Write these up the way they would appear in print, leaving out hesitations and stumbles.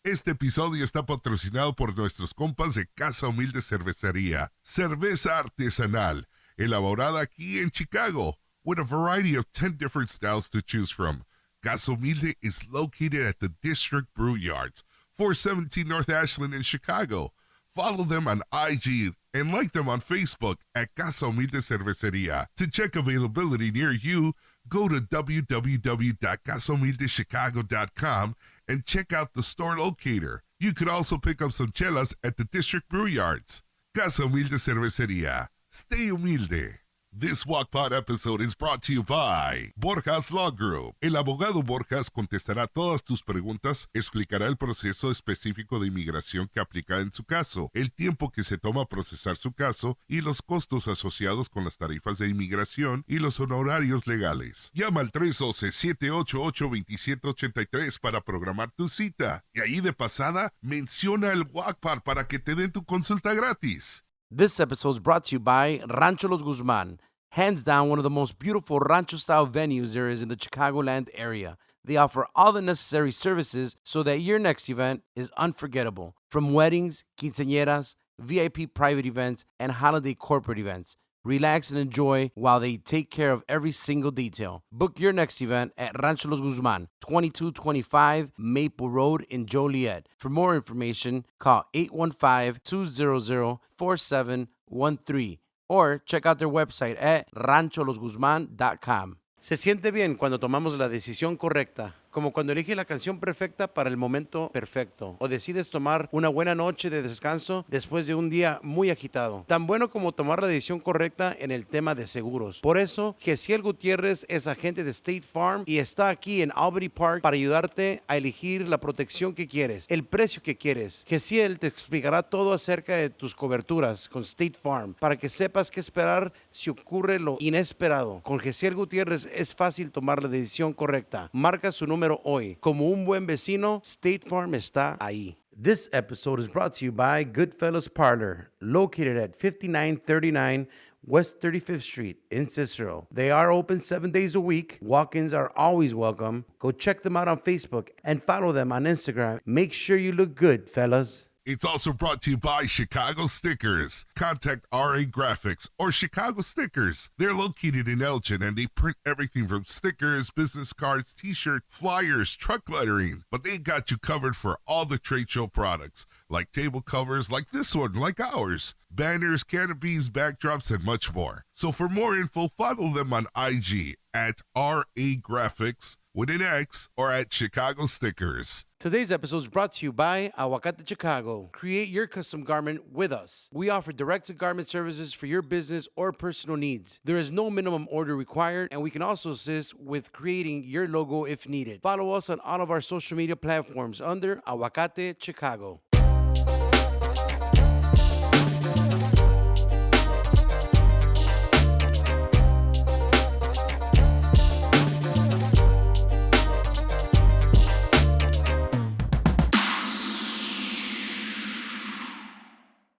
Este episodio está patrocinado por nuestros compas de CasaHumilde Cerveceria. Cerveza artesanal, elaborada aquí en Chicago, with a variety of 10 different styles to choose from. CasaHumilde is located at the District Brew Yards, 417 North Ashland in Chicago. Follow them on IG and like them on Facebook at CasaHumilde Cerveceria. To check availability near you, go to www.casahumildechicago.com and check out the store locator. You could also pick up some chelas at the District Brew Yards. CasaHumilde Cerveceria. Stay humilde. This GuacPod episode is brought to you by Borjas Law Group. El abogado Borjas contestará todas tus preguntas, explicará el proceso específico de inmigración que aplica en su caso, el tiempo que se toma procesar su caso y los costos asociados con las tarifas de inmigración y los honorarios legales. Llama al 312-788-2783 para programar tu cita. Y ahí de pasada, menciona el GuacPod para que te den tu consulta gratis. This episode is brought to you by Rancho Los Guzman, hands down one of the most beautiful rancho-style venues there is in the Chicagoland area. They offer all the necessary services so that your next event is unforgettable. From weddings, quinceañeras, VIP private events, and holiday corporate events. Relax and enjoy while they take care of every single detail. Book your next event at Rancho Los Guzman, 2225 Maple Road in Joliet. For more information, call 815-200-4713 or check out their website at rancholosguzman.com. Se siente bien cuando tomamos la decisión correcta, como cuando eliges la canción perfecta para el momento perfecto, o decides tomar una buena noche de descanso después de un día muy agitado. Tan bueno como tomar la decisión correcta en el tema de seguros. Por eso, Gessiel Gutierrez es agente de State Farm y está aquí en Albany Park para ayudarte a elegir la protección que quieres, el precio que quieres. Gessiel te explicará todo acerca de tus coberturas con State Farm para que sepas qué esperar si ocurre lo inesperado. Con Gessiel Gutierrez es fácil tomar la decisión correcta. Marca su número hoy. Como un buen vecino, State Farm está ahí. This episode is brought to you by Goodfellas Parlor, located at 5939 West 35th Street in Cicero. They are open 7 days a week. Walk-ins are always welcome. Go check them out on Facebook and follow them on Instagram. Make sure you look good, fellas. It's also brought to you by Chicago Stickers. Contact R.A Graphix or Chicago Stickers. They're located in Elgin and they print everything from stickers, business cards, t-shirts, flyers, truck lettering. But they got you covered for all the trade show products, like table covers, like this one, like ours, banners, canopies, backdrops, and much more. So for more info, follow them on IG at R.A Graphix with an X or at Chicago Stickers. Today's episode is brought to you by Aguacate Chicago. Create your custom garment with us. We offer direct-to-garment services for your business or personal needs. There is no minimum order required, and we can also assist with creating your logo if needed. Follow us on all of our social media platforms under Aguacate Chicago.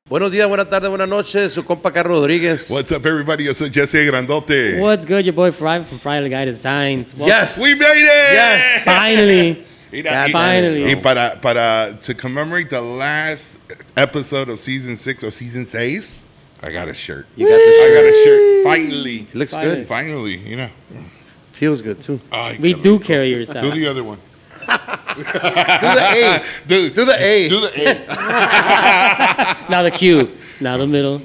Buenos días, buenas tardes, buenas noches. Su compa Carlos Rodríguez. What's up, everybody? Yo soy Jesse Grandote. What's good? Your boy Fry from Fry the Guy Designs. Yes, We made it! Yes. Finally. Finally. To commemorate the last episode of season 6 or season 6, I got a shirt. You got the shirt. I got a shirt. Finally. It looks Finally. good. Finally, you know. Feels good too. We do carry yourself. Do the other one. Do the A. Do the A. Do the A. Now the Q. Now the middle.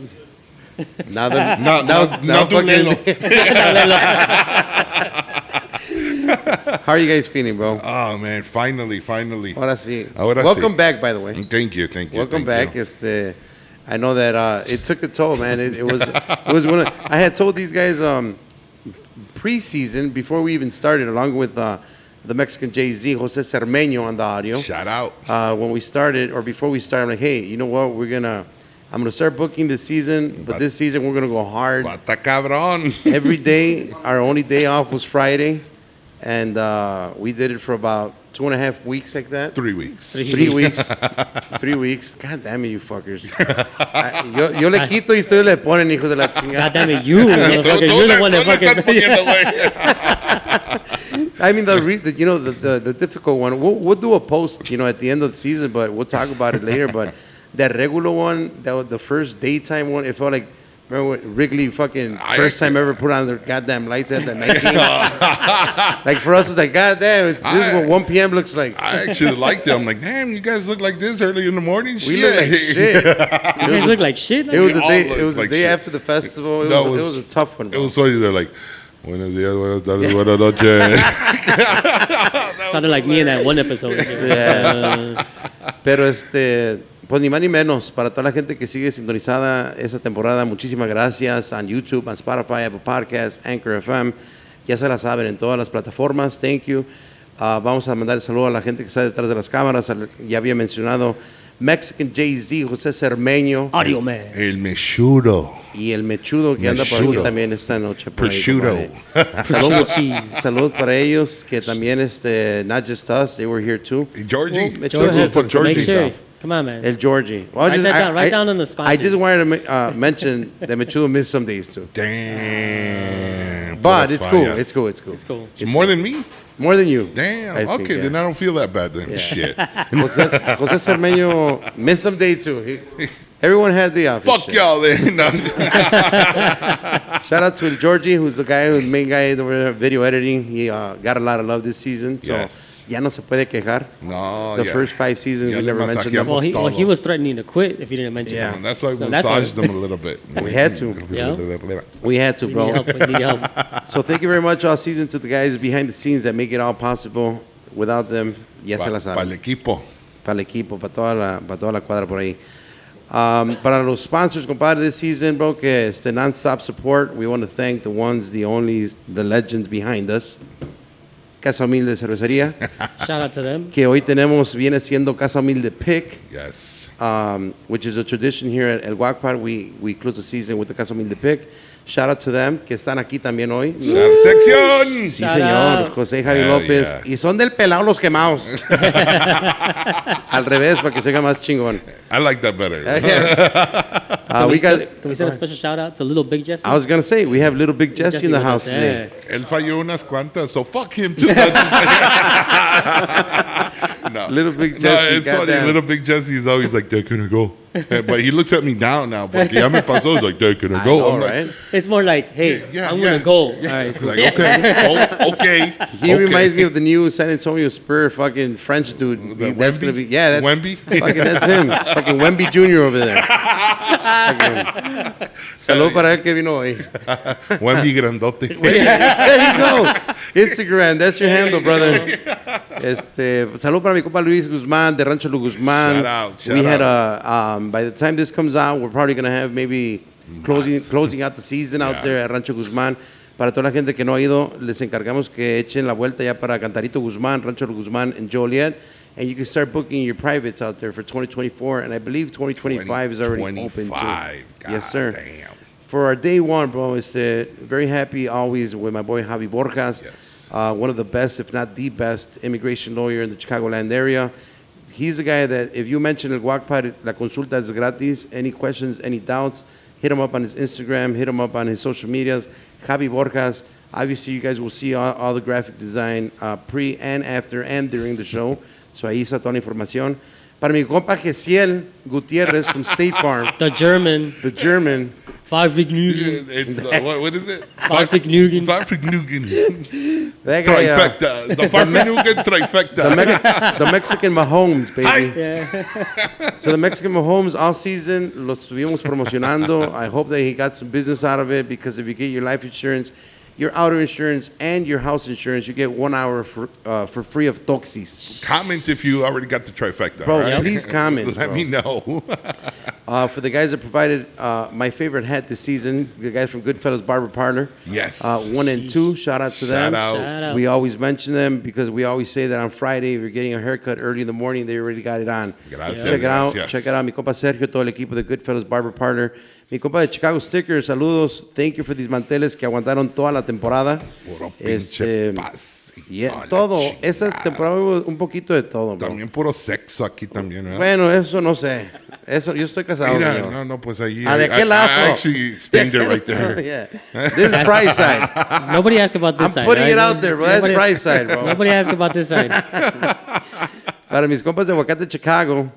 Now the now do Lelo. How are you guys feeling, bro? Oh man, finally. Ahora sí. Ahora Welcome sí. back, by the way. Thank you. Welcome back. I know that it took a toll, man. It was one of, I had told these guys preseason before we even started, along with the Mexican Jay-Z, Jose Cermeño on the audio. Shout out. When we started, or before we started, I'm like, hey, you know what? I'm gonna start booking this season, but this season we're gonna go hard. Bata cabrón. Every day, our only day off was Friday, and we did it for about 2.5 weeks like that. 3 weeks. 3 weeks. 3 weeks. God damn it, you fuckers. Yo le quito y ustedes le ponen, hijos de la chingada. God damn it, you motherfucker. You're the one that fucking... I mean, the difficult one. We'll do a post, at the end of the season, but we'll talk about it later. But that regular one, that was the first daytime one. It felt like, remember when Wrigley first time ever put on their goddamn lights at the night game? Like for us, it's like, goddamn, this is what 1 p.m. looks like. I actually liked it. I'm like, damn, you guys look like this early in the morning. We look like shit. You guys look like shit? It was a day. looked It was like a day shit. after the festival. It was a tough one. It Bro. was funny. They're like, buenos días, buenas tardes, buenas noches. Sounded like me in that one episode. Yeah. Pero pues ni más ni menos, para toda la gente que sigue sintonizada esta temporada, muchísimas gracias on YouTube, on Spotify, Apple Podcasts, Anchor FM, ya se la saben en todas las plataformas, thank you. Vamos a mandar el saludo a la gente que está detrás de las cámaras, ya había mencionado Mexican Jay-Z, José Cermeño. Audio man. El mechudo. Y el mechudo que anda por aquí Mechudo. también esta noche. Por ahí, Prosciutto. Saludos cheese. Saludos para ellos, que también, not just us, they were here too. Georgie. Mechudo. Salud for Georgie. Make sure. Come on, man. El Georgie. Well, Write that down. Write down on the spot. I just wanted to mention that Mechudo missed some days too. Damn. But it's cool. Fallas. It's cool. It's cool. It's cool. It's more than me? More than you. Damn. I think, Okay, yeah. then I don't feel that bad then. Yeah. Shit. Jose Cermeño missed some day too. Everyone had the office. Fuck y'all then. No. Shout out to Georgie, who's the main guy over video editing. He got a lot of love this season. So Yes. ya no se puede quejar. No, The yeah. first 5 seasons, Ya we le never mentioned them. masajeamos Well, he was threatening to quit if you didn't mention Yeah. it. That's why So we that's massaged why- them a little bit. We had to. Yeah. We had to, We need bro. help. We need help. So thank you very much all season to the guys behind the scenes that make it all possible. Without them, ya se la Para el saben. equipo. Para el equipo, para toda la cuadra por ahí. Para los sponsors, compadre, this season, bro, que non-stop support, we want to thank the ones, the onlys, the legends behind us. CasaHumilde Cerveceria, Shout out to them. que hoy viene siendo CasaHumilde Pick, Yes. which is a tradition here at El GuacPod. We close the season with the CasaHumilde Pick. Shout out to them, que están aquí también hoy. Sección. Sí, Shout señor, out. José Javi Hell López. yeah. Y son del pelado los quemados. Al revés, para que se oiga más chingón. I like that better. We got. Can we send a special shout out to Little Big Jesse? I was gonna say we have little Big Jesse in the with house us, today. Él falló unas cuantas, so fuck him too. No. Little Big No, Jesse, it's funny. goddamn. Little Big Jesse is always like, they're gonna go. But he looks at me down now. Porque ya me pasó. Like, they're gonna go. All I'm like, right. It's more like, hey, yeah, I'm yeah. gonna go. Yeah. All right. Like, okay. Oh, okay. He okay. reminds me of the new San Antonio Spur fucking French dude. The That's Wemby? gonna be that's Wemby? Fucking that's him. Fucking Wemby Jr. over there. Fucking- Salud para él que vino hoy. Wemby grandote. There you go. Instagram, that's your handle, brother. Salud para mi compa Luis Guzman de Rancho Los Guzman. Shout out, shout We had out. by the time this comes out, we're probably gonna have maybe closing out the season out Yeah. there at Rancho Guzman. Para toda la gente que no ha ido, les encargamos que echen la vuelta ya para Cantarito Guzmán, Rancho Los Guzmán en Joliet. And you can start booking your privates out there for 2024. And I believe 2025 is already open too. 25. Yes, sir. Damn. For our day one, bro, very happy always with my boy Javi Borjas. Yes. One of the best, if not the best, immigration lawyer in the Chicagoland area. He's the guy that if you mention El GuacPod, la consulta es gratis. Any questions, any doubts, hit him up on his Instagram, hit him up on his social medias. Javi Borjas. Obviously, you guys will see all the graphic design pre and after and during the show. So ahí está toda la información. Para mi compa Gessiel Gutierrez from State Farm, The German, the German. Fahrvergnügen. It's, what is it? Fahrvergnügen. Fahrvergnügen. That guy, Trifecta. The Fahrvergnügen trifecta. the Mexican Mahomes, baby. Yeah. So the Mexican Mahomes all season, lo estuvimos promocionando. I hope that he got some business out of it because if you get your life insurance, your auto insurance, and your house insurance, you get 1 hour for free of toxis. Comment if you already got the trifecta. Bro, all right? please comment, Let bro. me know. For the guys that provided my favorite hat this season, the guys from Goodfellas Barber Parlor. Yes. 1 and 2, shout out to them. Shout out. Shout out. We always mention them because we always say that on Friday, if you're getting a haircut early in the morning, they already got it on. Gracias, Check it out. gracias. Check it out. Mi compa Sergio, todo el equipo de Goodfellas Barber Partner. Mi compa de Chicago Stickers, saludos. Thank you for these manteles que aguantaron toda la temporada. Puro pinche paz y Yeah, toda la todo. chingada. Esa temporada hubo un poquito de todo, bro. También puro sexo aquí también, ¿verdad? Bueno, eso no sé. Eso, yo estoy casado, Mira, señor. no, pues ahí. ¿De qué lado? I actually stand there right there. Yeah. This is price side. Nobody asked about this I'm side. putting right? it out there, bro. That's price side, bro. Nobody asked about this side. Para mis compas de Aguacate Chicago.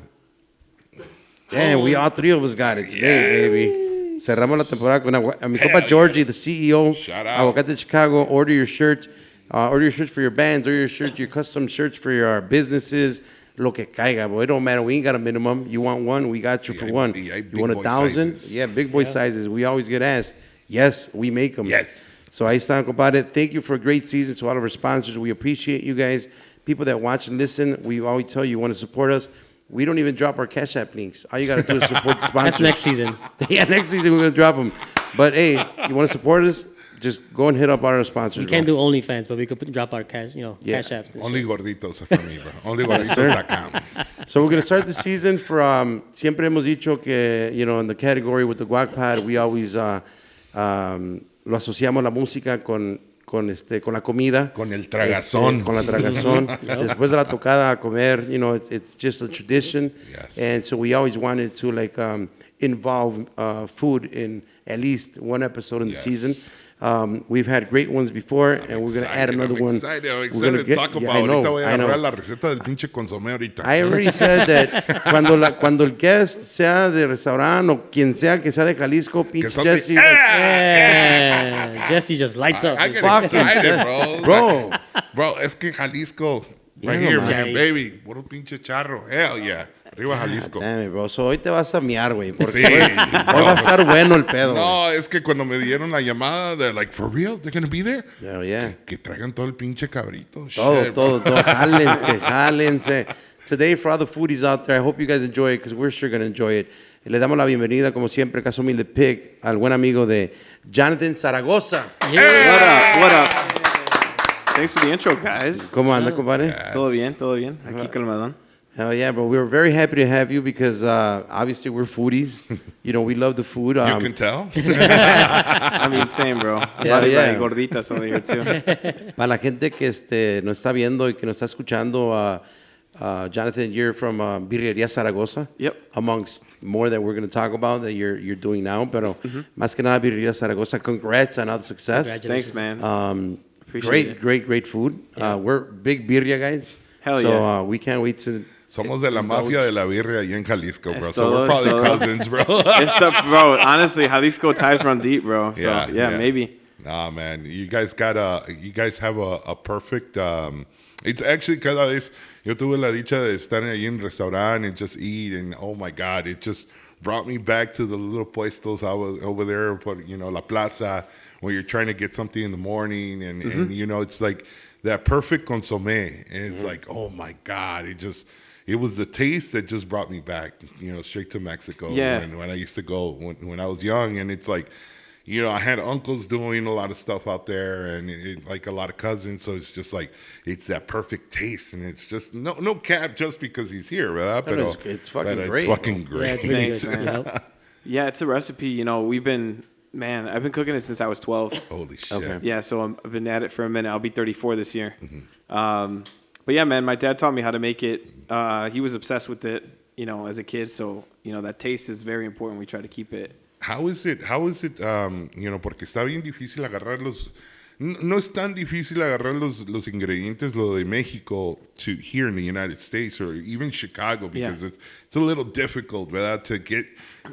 Damn, we all three of us got it today, baby. Cerramos la temporada con mi compa Georgie, the CEO. Shout out. Aguacate Chicago. Order your shirts. Order your shirts for your bands. Order your shirts, your custom shirts for your businesses. Lo que caiga, bro. It don't matter. We ain't got a minimum. You want one? We got you for one. You want 1,000? Sizes. Yeah, big boy sizes. We always get asked. Yes, we make them. Yes. So ahí están, compadre. Thank you for a great season to all of our sponsors. We appreciate you guys. People that watch and listen, we always tell you want to support us. We don't even drop our Cash App links. All you got to do is support the sponsors. That's next season. Yeah, next season we're going to drop them. But hey, you want to support us? Just go and hit up our sponsors. We can't bro. do OnlyFans, but we could drop our cash, Yeah. cash apps. and Only shit. gorditos for me, bro. Only gorditos.com. So we're going to start the season from, siempre hemos dicho que, in the category with the GuacPod, we always lo asociamos la música con la comida. Con el tragazón. Con la tragazón. Después de la tocada a comer, it's just a tradition. Yes. And so we always wanted to involve food in at least one episode in the Yes. season. We've had great ones before, and we're going to add another one. I'm We're excited gonna to get- talk yeah, about. I know, Ahorita voy a I know. agarrar la receta del pinche consomé ahorita. I already said that cuando el guest sea de restaurante o quien sea que sea de Jalisco, pinche something- Jesse. Yeah, Jesse just lights up. I get Fucking- excited, bro. Bro. Bro, es que Jalisco, right Yeah, here, man. man, baby. Puro pinche charro. Hell yeah. Arriba Jalisco. Damn it, bro. So hoy te vas a miar, güey. Porque Sí. hoy va a estar bueno el pedo. No, es que cuando me dieron la llamada, they're like, for real, they're gonna be there. Yeah, yeah. Que traigan todo el pinche cabrito. Todo, Shit, bro. todo. Jálense. Today, for all the foodies out there, I hope you guys enjoy it because we're sure going to enjoy it. Le damos la bienvenida, como siempre, CasaHumilde Pick, al buen amigo de Jonathan Zaragoza. What up? Thanks for the intro, guys. ¿Cómo anda, compadre? Todo bien. Aquí calmadón. Hell yeah, bro. We were very happy to have you because obviously we're foodies. We love the food. You can tell. I mean, same, bro. Yeah, yeah. Gorditas over here, too. Para la gente que nos está viendo y que nos está escuchando, Jonathan, you're from Birrieria Zaragoza. Yep. Amongst more that we're going to talk about that you're doing now. Pero más que nada, Birrieria Zaragoza, congrats on all the success. Thanks, man. Appreciate Great food. We're big birria guys. Hell so, yeah. We can't wait to... Somos de la mafia de la birria allá en Jalisco, bro. Es So we're todo, probably es todo. cousins, bro. Bro, honestly, Jalisco ties run deep, bro. So, Yeah. maybe. Nah, man, you guys have a perfect. It's actually cada vez yo tuve la dicha de estar ahí en restaurante and just eat, and oh my God, it just brought me back to the little puestos I was over there, La Plaza, where you're trying to get something in the morning, and it's like that perfect consommé, and it's like, oh my God, it was the taste that just brought me back, straight to Mexico. Yeah. When I used to go when I was young, and it's like, I had uncles doing a lot of stuff out there, and like a lot of cousins. So it's just like it's that perfect taste, and it's just no cap just because he's here, ¿verdad? Pero it's fucking but great, It's fucking bro. Yeah, great. it's really Thanks, good. man. Yep. Yeah, it's a recipe. I've been cooking it since I was 12. Holy shit! Okay. Yeah, so I've been at it for a minute. I'll be 34 this year. But yeah, man, my dad taught me how to make it. He was obsessed with it, as a kid. So, that taste is very important. We try to keep it. How is it? Porque está bien difícil agarrar los. No es tan difícil agarrar los ingredientes, lo de México, to here in the United States or even Chicago, because it's a little difficult, ¿verdad?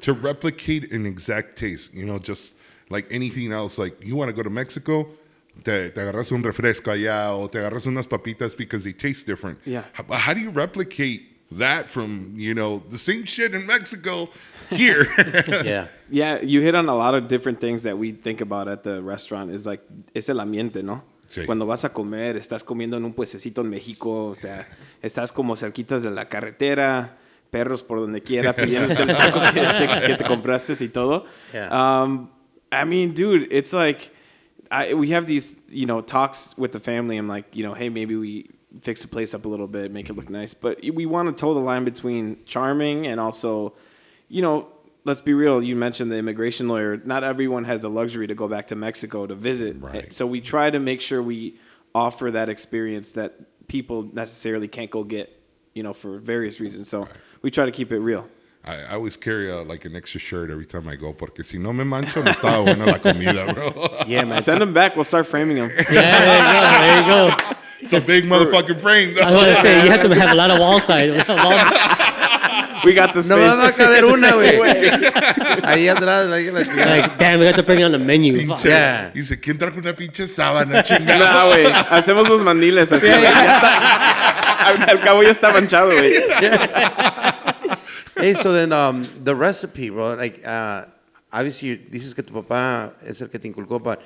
To replicate an exact taste, just like anything else. Like you want to go to Mexico, te agarras un refresco allá, o te agarras unas papitas because they taste different. Yeah. How do you replicate that from, the same shit in Mexico here? Yeah. Yeah, you hit on a lot of different things that we think about at the restaurant. Is like, es el ambiente, ¿no? Sí. Cuando vas a comer, estás comiendo en un puestecito en México, o sea, estás como cerquitas de la carretera, perros por donde quiera, pidiéndote el taco que te compraste y todo. Yeah. I mean, dude, it's like, we have these, talks with the family. I'm like, hey, maybe we fix the place up a little bit, make it look nice. But we want to toe the line between charming and also, let's be real. You mentioned the immigration lawyer. Not everyone has the luxury to go back to Mexico to visit. Right. So we try to make sure we offer that experience that people necessarily can't go get, for various reasons. So we try to keep it real. I always carry like an extra shirt every time I go, porque si no me mancho, no estaba buena la comida, bro. Yeah, man. Send them back. We'll start framing them. Yeah, there you go. It's a big motherfucking frame. I was going to say, you have to have a lot of wall side. We got the space. No me va a caber una, güey. Ahí atrás, Like, damn, we got to bring it on the menu. Fuck. Yeah. Dice, ¿quién trajo una pinche sábana, chingada? Nah, güey. Hacemos los mandiles así. güey. Ya está- al cabo ya está manchado, güey. Hey, so then the recipe, bro, like obviously you, dices que tu papá es el que te inculcó, but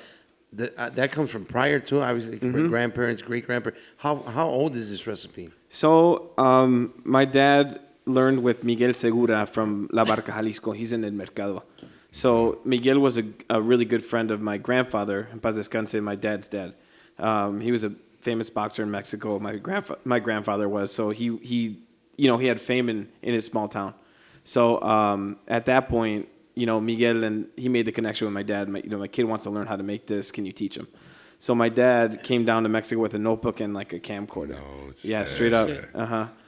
that comes from prior to, obviously, grandparents, great-grandparents. How old is this recipe? So, my dad learned with Miguel Segura from La Barca, Jalisco. He's in El Mercado. So, Miguel was a really good friend of my grandfather, en paz descanse, my dad's dad. He was a famous boxer in Mexico. My grandfather was. So, he had fame in his small town. So, at that point, Miguel, and he made the connection with my dad. My kid wants to learn how to make this. Can you teach him? So my dad came down to Mexico with a notebook and like a camcorder. No, yeah, straight up.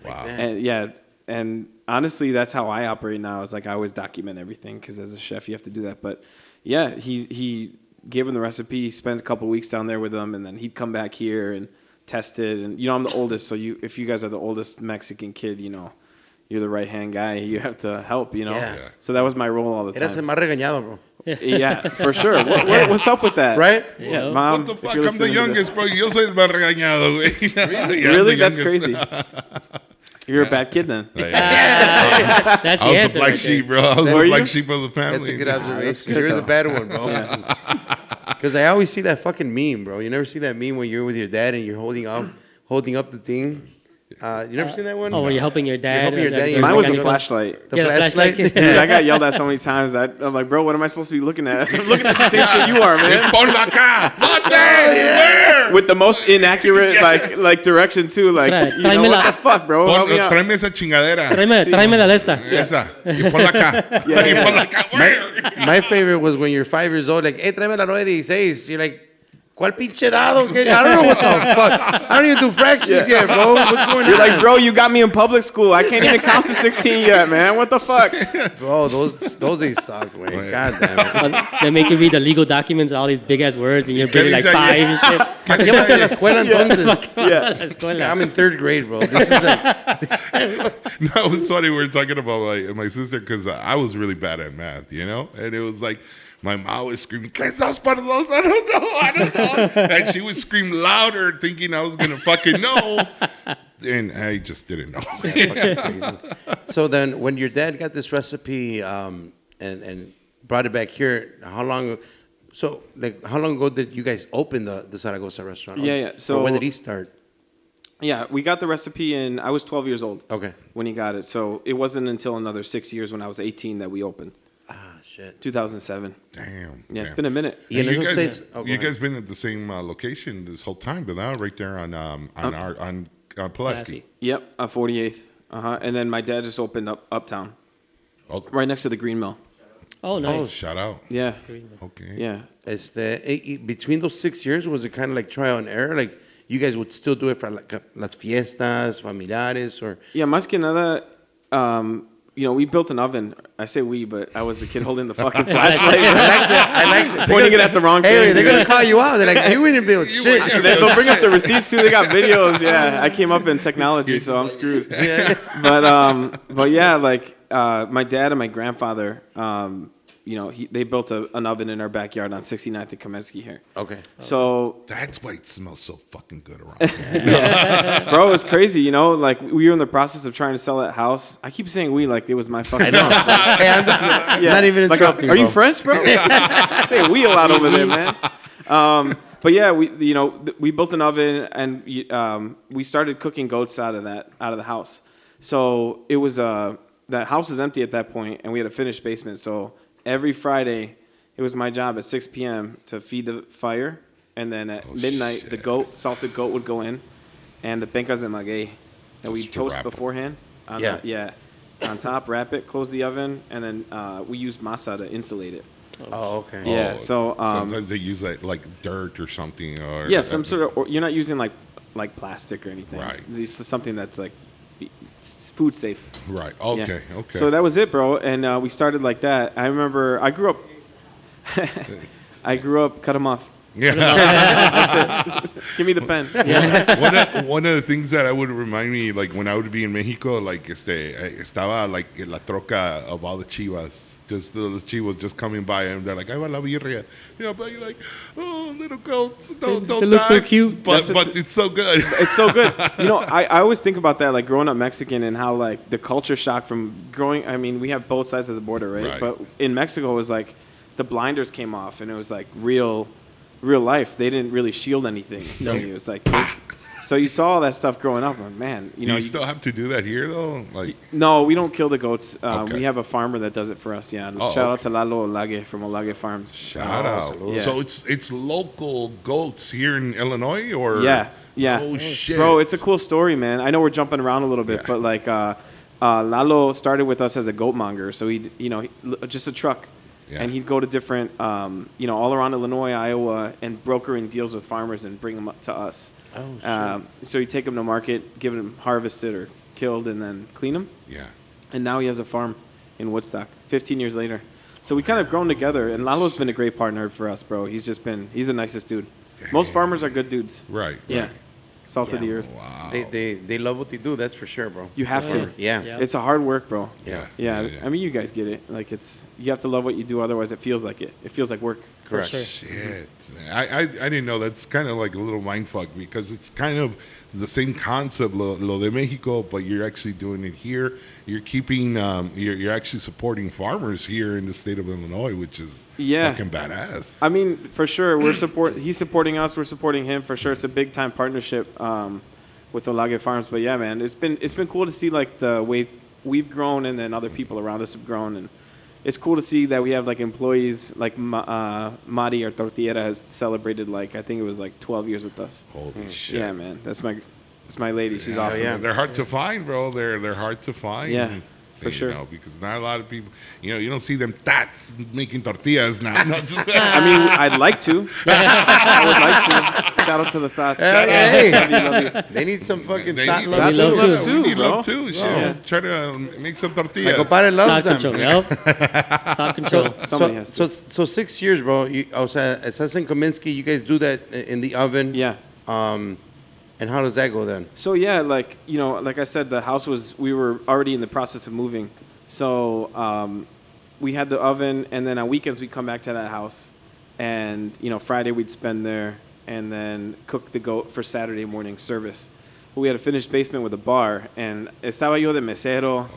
Wow. And honestly, that's how I operate now. Is like I always document everything because as a chef, you have to do that. But yeah, he gave him the recipe. He spent a couple of weeks down there with him, and then he'd come back here and test it. And I'm the oldest, so if you guys are the oldest Mexican kid, you're the right-hand guy. You have to help, Yeah. So that was my role all the time. Eras el más regañado, bro. Yeah, for sure. What's up with that? Right? Yeah, Mom. What the if fuck? you're I'm the listening to this. youngest, bro. Yo soy el más regañado, güey. Really? Yeah, I'm the That's youngest. crazy. You're a bad kid then. That's the I was the answer. black right sheep, there. bro. I was Were the you? black sheep of the family. That's a good that's observation. good, You're the though. bad one, bro. Because I always see that fucking meme, bro. You never see that meme where you're with your dad and you're holding up the thing? You never seen that one? Oh, were you helping your dad? helping your dad, you're Mine was a You're- flashlight. The Yeah, the flashlight? flashlight. Dude, I got yelled at so many times. I'm like, bro, what am I supposed to be looking at? I'm looking at the same shit you are, man. Ponla acá. ¿Dónde? Where? With the most inaccurate like direction too. Like, Tráeme what la- the fuck, bro? Help me out. Tráeme esa chingadera. Tráeme la de esta. Esa. Y ponla acá. Yeah. Y ponla acá. Where? My favorite was when you're 5 years old, like, hey, tráeme la 916. You're like, ¿cuál pinche dado? I don't know what the fuck. I don't even do fractions yet, bro. What's going You're on? like, bro, you got me in public school. I can't even count to 16 yet, man. What the fuck? Bro, those days sucked, man. God damn it. They make you read the legal documents, all these big ass words, and you're barely like dice ahí? 5 and shit. ¿Para qué vas a la escuela entonces? Yeah. La escuela. I'm in 3rd grade, bro. This is like, No, it was funny. We were talking about my sister because I was really bad at math, and it was like my mom was screaming, "¿Qué estás para dos? I don't know," and she would scream louder, thinking I was gonna fucking know, and I just didn't know. fucking crazy. So then, when your dad got this recipe and brought it back here, how long ago did you guys open the Zaragoza restaurant? Yeah. Or So when did he start? Yeah, we got the recipe and I was 12 years old. Okay. When he got it. So it wasn't until another 6 years when I was 18 that we opened. Ah, shit. 2007. Damn. Yeah, it's been a minute. Yeah, And and you esos guys, seis- oh, go you ahead. guys been at the same location this whole time, but now right there on Pulaski. Yep, 48th. And then my dad just opened up Uptown, Oh, right next to the Green Mill. Oh, oh, nice. shout out. Yeah. Okay. Yeah. Between those 6 years, was it kind of like trial and error? Like, you guys would still do it for like las fiestas, familiares, or... Yeah, más que nada, we built an oven. I say we, but I was the kid holding the fucking flashlight. I like that. Pointing it at the wrong Hey, thing. they're going to call you out. They're like, you didn't build shit. They'll bring up the receipts too. They got videos. Yeah, I came up in technology, so I'm screwed. Yeah. But yeah, like my dad and my grandfather, they built an oven in our backyard on 69th and Kamensky here. Okay. So, That's why it smells so fucking good around here. bro, it was crazy. Like we were in the process of trying to sell that house. I keep saying we like it was my fucking. I know. Hey, I'm not even Like, interrupting are you bro. French, bro? I say we a lot over there, man. But yeah, we built an oven and we started cooking goats out of the house. So it was that house was empty at that point, and we had a finished basement. So every Friday, it was my job at 6 p.m. to feed the fire, and then at midnight, shit. the salted goat would go in, and the pencas de maguey that we Just to toast wrap 'em. beforehand. Yeah. On top, wrap it, close the oven, and then we used masa to insulate it. Oh, okay. Yeah, Oh, so sometimes they use like dirt or something, or yeah, some sort of. Or you're not using like plastic or anything. Right. It's just something that's like food safe. Right. Okay. Yeah. Okay. So that was it, bro. And we started like that. I remember I grew up. Cut him off. Yeah. That's it. Give me the pen. One of the things that I would remind me, like when I would be in Mexico, like estaba like la troca of all the chivas, just the chivas just coming by, and they're like, "I want la birria," but you're like, "Oh, little girl, don't They look so die." cute. But it's so good. It's so good. I always think about that, like growing up Mexican and how like the culture shock from growing. I mean, we have both sides of the border, right? But in Mexico, it was like the blinders came off, and it was like real life. They didn't really shield anything from you. It was like this. So you saw all that stuff growing up. Like, man, Do you still have to do that here though? Like, no, we don't kill the goats. Okay. We have a farmer that does it for us. Yeah. Oh, Shout out to Lalo Olage from Olage Farms. shout out. Yeah. So it's local goats here in Illinois, or Yeah. Oh shit, Bro, it's a cool story, man. I know we're jumping around a little bit, but like Lalo started with us as a goat monger. So he just a truck. Yeah. And he'd go to different, all around Illinois, Iowa, and brokering deals with farmers and bring them up to us. Oh, So he'd take them to market, give them harvested or killed, and then clean them. Yeah. And now he has a farm in Woodstock 15 years later. So we kind of grown together. And Lalo's been a great partner for us, bro. He's the nicest dude. Most farmers are good dudes. Right. Yeah. Right. Salt of the earth. Wow. They love what they do. That's for sure, bro. You have to. Yeah. Yeah. It's a hard work, bro. Yeah. Yeah. I mean, you guys get it. Like you have to love what you do. Otherwise, it feels like it. It feels like work. Correct. Sure. Shit. I didn't know. That's kind of like a little mindfuck because it's kind of the same concept, lo de Mexico, but you're actually doing it here. You're keeping, you're actually supporting farmers here in the state of Illinois, which is fucking badass. I mean, for sure, he's supporting us. We're supporting him for sure. It's a big time partnership with Olage Farms. But yeah, man, it's been cool to see like the way we've grown and then other people around us have grown, and it's cool to see that we have like employees like Mari or Tortillera has celebrated like I think it was like 12 years with us. Holy shit. Yeah, man, that's my lady. She's awesome. yeah. They're hard to find, bro. They're hard to find. Yeah, for sure. Because not a lot of people, you don't see them tats making tortillas now. No, just, I mean, I'd like to. I would like to. Shout out to the thoughts. Hey. Love you. They need some fucking they thought need love. love love too. too. We need bro. love too. Shit. Yeah. Try to make some My tortillas. compadre loves Thought them. control, yep. Thought control. Somebody has to. So 6 years, bro. O sea, it says in Kaminsky, you guys do that in the oven. Yeah. And how does that go then? So yeah, like like I said, the house we were already in the process of moving. So we had the oven, and then on weekends we'd come back to that house, and Friday we'd spend there, and then cook the goat for Saturday morning service. But we had a finished basement with a bar, and estaba yo de mesero,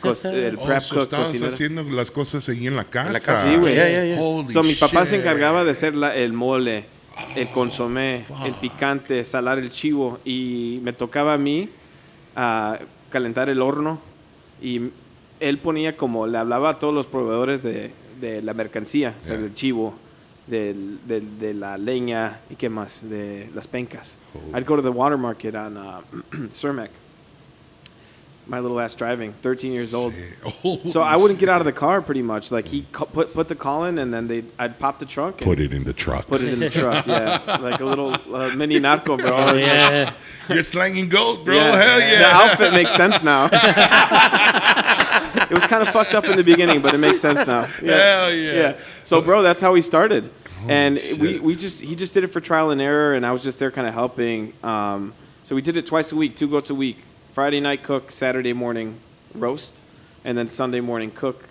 el prep so cook, estabas cocinero. haciendo las cosas ahí en la casa. casa. Sí, güey. Yeah. Holy So mi papá se shit. encargaba de hacer el mole, el consomé, el picante, salar el chivo, y me tocaba a mí calentar el horno, y él ponía como, le hablaba a todos los proveedores de la mercancía, o sea, del chivo, de la leña, y qué más, de las pencas. I'd go to the water market on Cermak. My little ass driving, 13 years old. So I wouldn't get out of the car pretty much. Like he put the call in, and then I'd pop the trunk and Put it in the truck. put it in the truck. Yeah, like a little mini narco, bro. I was like, Yeah. You're slanging goat, bro. yeah. Hell yeah. The outfit makes sense now. It was kind of fucked up in the beginning, but it makes sense now. Yeah. Hell yeah. Yeah. So, bro, that's how we started. And shit. he just did it for trial and error, and I was just there kind of helping. So we did it twice a week, 2 goats a week. Friday night cook, Saturday morning roast, and then Sunday morning cook.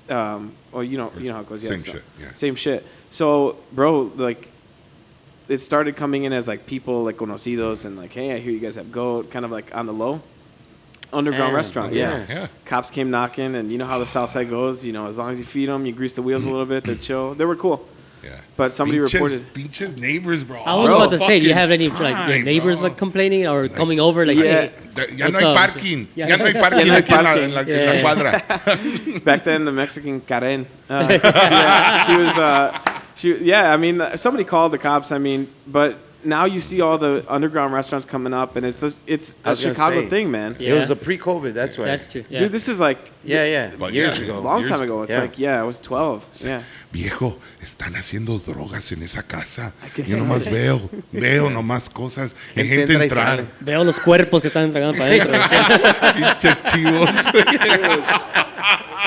You know how it goes. Same so- shit, yeah. Same shit. So, bro, like, it started coming in as like people like conocidos and like, hey, I hear you guys have goat, kind of like on the low. Underground Damn, restaurant, yeah. Yeah. Cops came knocking, and you know how the South Side goes. As long as you feed them, you grease the wheels a little bit, they're chill. They were cool. Yeah. But somebody reported. Pinches neighbors, bro. I was Bro, about to say, do you fucking have any like time, your neighbors bro. like complaining or coming over like, Yeah. hey, Ya no what's hay up? parking. Yeah. Ya no hay Ya parking no hay aquí en la- parking. en la Yeah. cuadra. Back then, the Mexican Karen. Yeah, she was. I mean, somebody called the cops. I mean, but now you see all the underground restaurants coming up, and it's a Chicago thing, man. It was a pre-COVID. That's why. That's true. Yeah. Dude, this is like years ago. Long time ago. It's like I was 12. Yeah. Viejo, están haciendo drogas en esa casa. can Yo see nomás it. veo nomás cosas. Y Gente gente entra y entrar. sale. Veo los cuerpos que están sacando para adentro. Pinches chivos.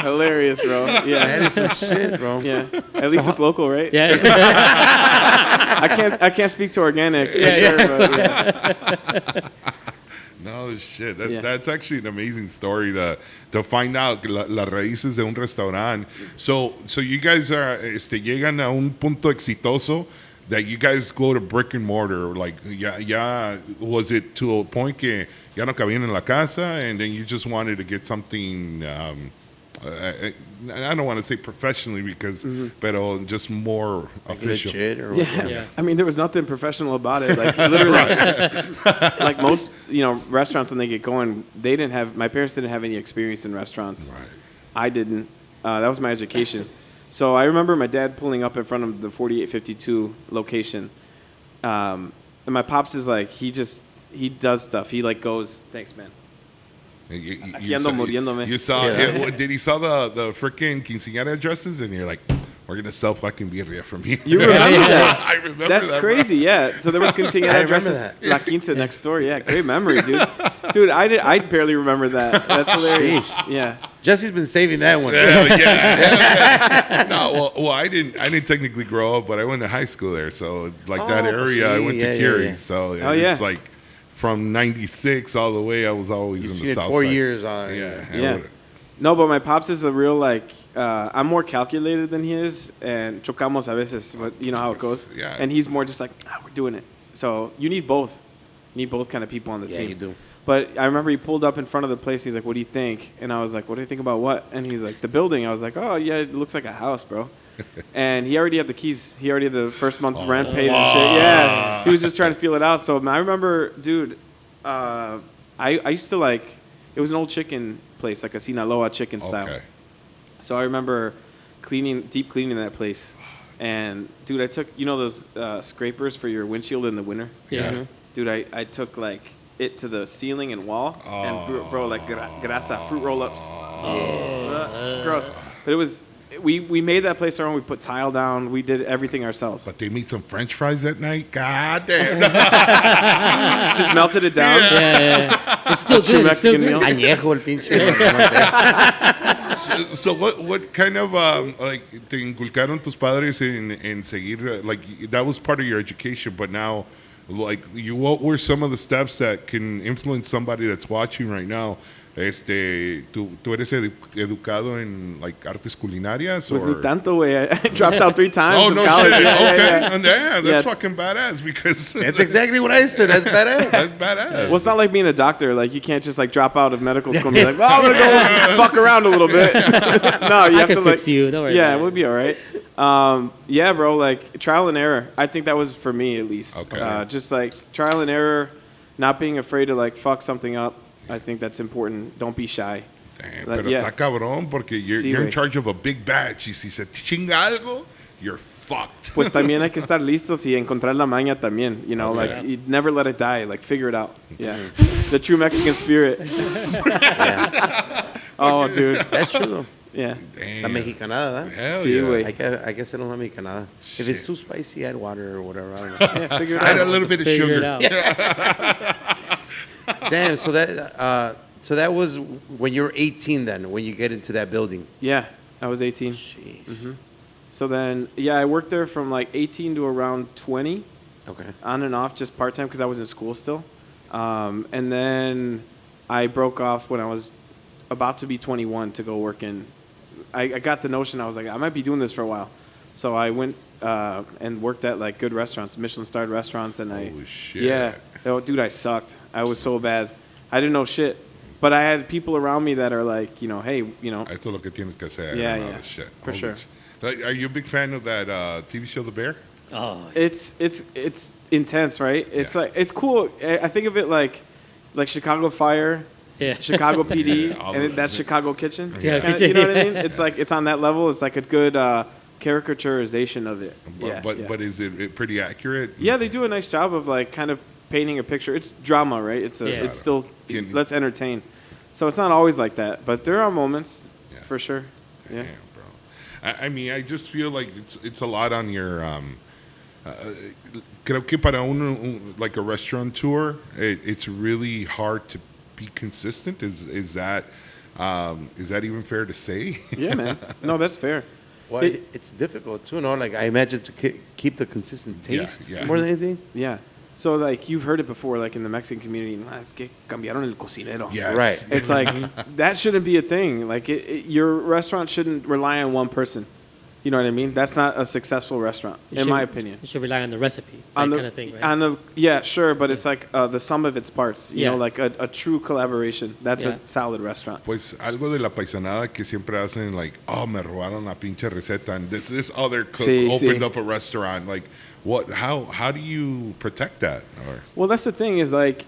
Hilarious, bro. Yeah. That is some shit, bro. Yeah. At least it's local, right? Yeah. I can't speak to organic. For Yeah, sure, yeah. but yeah. No shit. Yeah. That's actually an amazing story to find out las raíces de un restaurante. So you guys are llegan a un punto exitoso that you guys go to brick and mortar. Like ya was it to a point que ya no cabían en la casa and then you just wanted to get something I don't want to say professionally because pero just more official. Legit or Yeah. Yeah. I mean, there was nothing professional about it. Like literally, like most restaurants when they get going, my parents didn't have any experience in restaurants. Right. I didn't. That was my education. So I remember my dad pulling up in front of the 4852 location, and my pops is like he does stuff. He like goes, thanks, man. Aquí ando muriéndome. You saw did he saw the freaking quinceañera dresses and you're like, we're gonna sell fucking birria from here. You remember that? I remember That's that, crazy, yeah. So there was I quinceañera remember dresses, that. La Quince next door. Yeah, great memory, dude. Dude, I barely remember that. That's hilarious. Yeah. Jesse's been saving that one. Yeah. No, well, I didn't technically grow up, but I went to high school there, so like that area, I went to Curie, so it's like from '96 all the way, I was always in the You south 4 side. years on. Yeah. No, but my pops is a real like. I'm more calculated than he is, and chocamos a veces, but you know how it goes. Yeah. And he's more just like, we're doing it. So you need both. You need both kind of people on the team. you do. But I remember he pulled up in front of the place. He's like, "What do you think?" And I was like, "What do you think about what?" And he's like, "The building." I was like, "Oh yeah, it looks like a house, bro." And he already had the keys. He already had the first month rent paid and shit. Yeah, he was just trying to feel it out. So I remember, dude, I used to like. It was an old chicken place, like a Sinaloa chicken style. Okay. So I remember deep cleaning that place. And, dude, I took, those scrapers for your windshield in the winter? Yeah. Mm-hmm. Dude, I took, like, it to the ceiling and wall. And, bro, like, grasa, fruit roll-ups. Gross. But it was, we made that place our own. We put tile down. We did everything ourselves. But they made some French fries that night. God damn. Just melted it down. Yeah. It's still True good. It's still Mexican good. meal. Añejo el pinche. So what kind of like te inculcaron tus padres en seguir like that was part of your education, but now like what were some of the steps that can influence somebody that's watching right now? Tú eres educado en like artes culinarias Was or ni tanto, way. I dropped out 3 times. oh in no college. shit. Yeah, Okay. yeah. And that's Yeah. fucking badass because That's exactly what I said. That's badass. that's badass. Well, it's not like being a doctor. Like, you can't just, like, drop out of medical school and be like, well, I'm going to go fuck around a little bit. No, you I have can to, fix like... you. Don't worry Yeah, about it would be all right. Yeah, bro, like, trial and error. I think that was for me, at least. Okay. Just, like, trial and error, not being afraid to, like, fuck something up. I think that's important. Don't be shy. Damn, Like, pero yeah. está cabrón porque you're in güey. charge of a big batch y si se chinga algo, you're fucked. Pues también hay que estar listos y encontrar la maña también. You know, like, you never let it die. Like, figure it out. Yeah. The true Mexican spirit. Oh, dude. That's true, though. Yeah. Damn. La mexicanada, ¿eh? Hell Sí, yeah. güey. Hay que hacer una mexicanada. If it's too spicy, add water or whatever. I don't know. Yeah, figure it Add a out. little bit of Figure sugar. it out. Damn, so that was when you were 18 then, when you get into that building. Yeah, I was 18. Jeez. So then, yeah, I worked there from like 18 to around 20, Okay. on and off, just part-time because I was in school still. And then I broke off when I was about to be 21 to go work in. I got the notion, I was like, I might be doing this for a while. So I went and worked at like good restaurants, Michelin-starred restaurants. And Holy shit. Yeah. Oh, dude, I sucked. I was so bad. I didn't know shit. But I had people around me that are like, hey, Esto es lo que tienes que hacer. Yeah, and all yeah, that shit. for Holy sure. shit. Are you a big fan of that TV show, The Bear? Oh, It's intense, right? It's Yeah. like it's cool. I think of it like Chicago Fire, yeah. Chicago PD, Yeah, all and of then that's that. Chicago Kitchen. Yeah, Kinda, Kitchen, you know what I yeah. mean? It's like it's on that level. It's like a good caricaturization of it. But is it pretty accurate? Yeah, they do a nice job of like kind of painting a picture. It's drama, right? It's still let's entertain. So it's not always like that, but there are moments for sure. Yeah. Damn, bro. I mean, I just feel like it's a lot on your. Creo que para like a restaurant tour, it's really hard to be consistent. Is that even fair to say? Yeah, man. No, that's fair. Well, it's difficult too, no? Like I imagine to keep the consistent taste more than anything. Yeah. So like you've heard it before, like in the Mexican community, es que cambiaron el cocinero. Yes. Right. It's like that shouldn't be a thing. Like your restaurant shouldn't rely on one person. You know what I mean? That's not a successful restaurant, in my opinion. You should rely on the recipe, kind of thing, right? Sure, but it's like the sum of its parts. You know, like a true collaboration. That's a solid restaurant. Pues algo de la paisanada que siempre hacen, like, oh, me robaron la pinche receta, and this other cook opened up a restaurant. Like, what? How do you protect that? Well, that's the thing is like.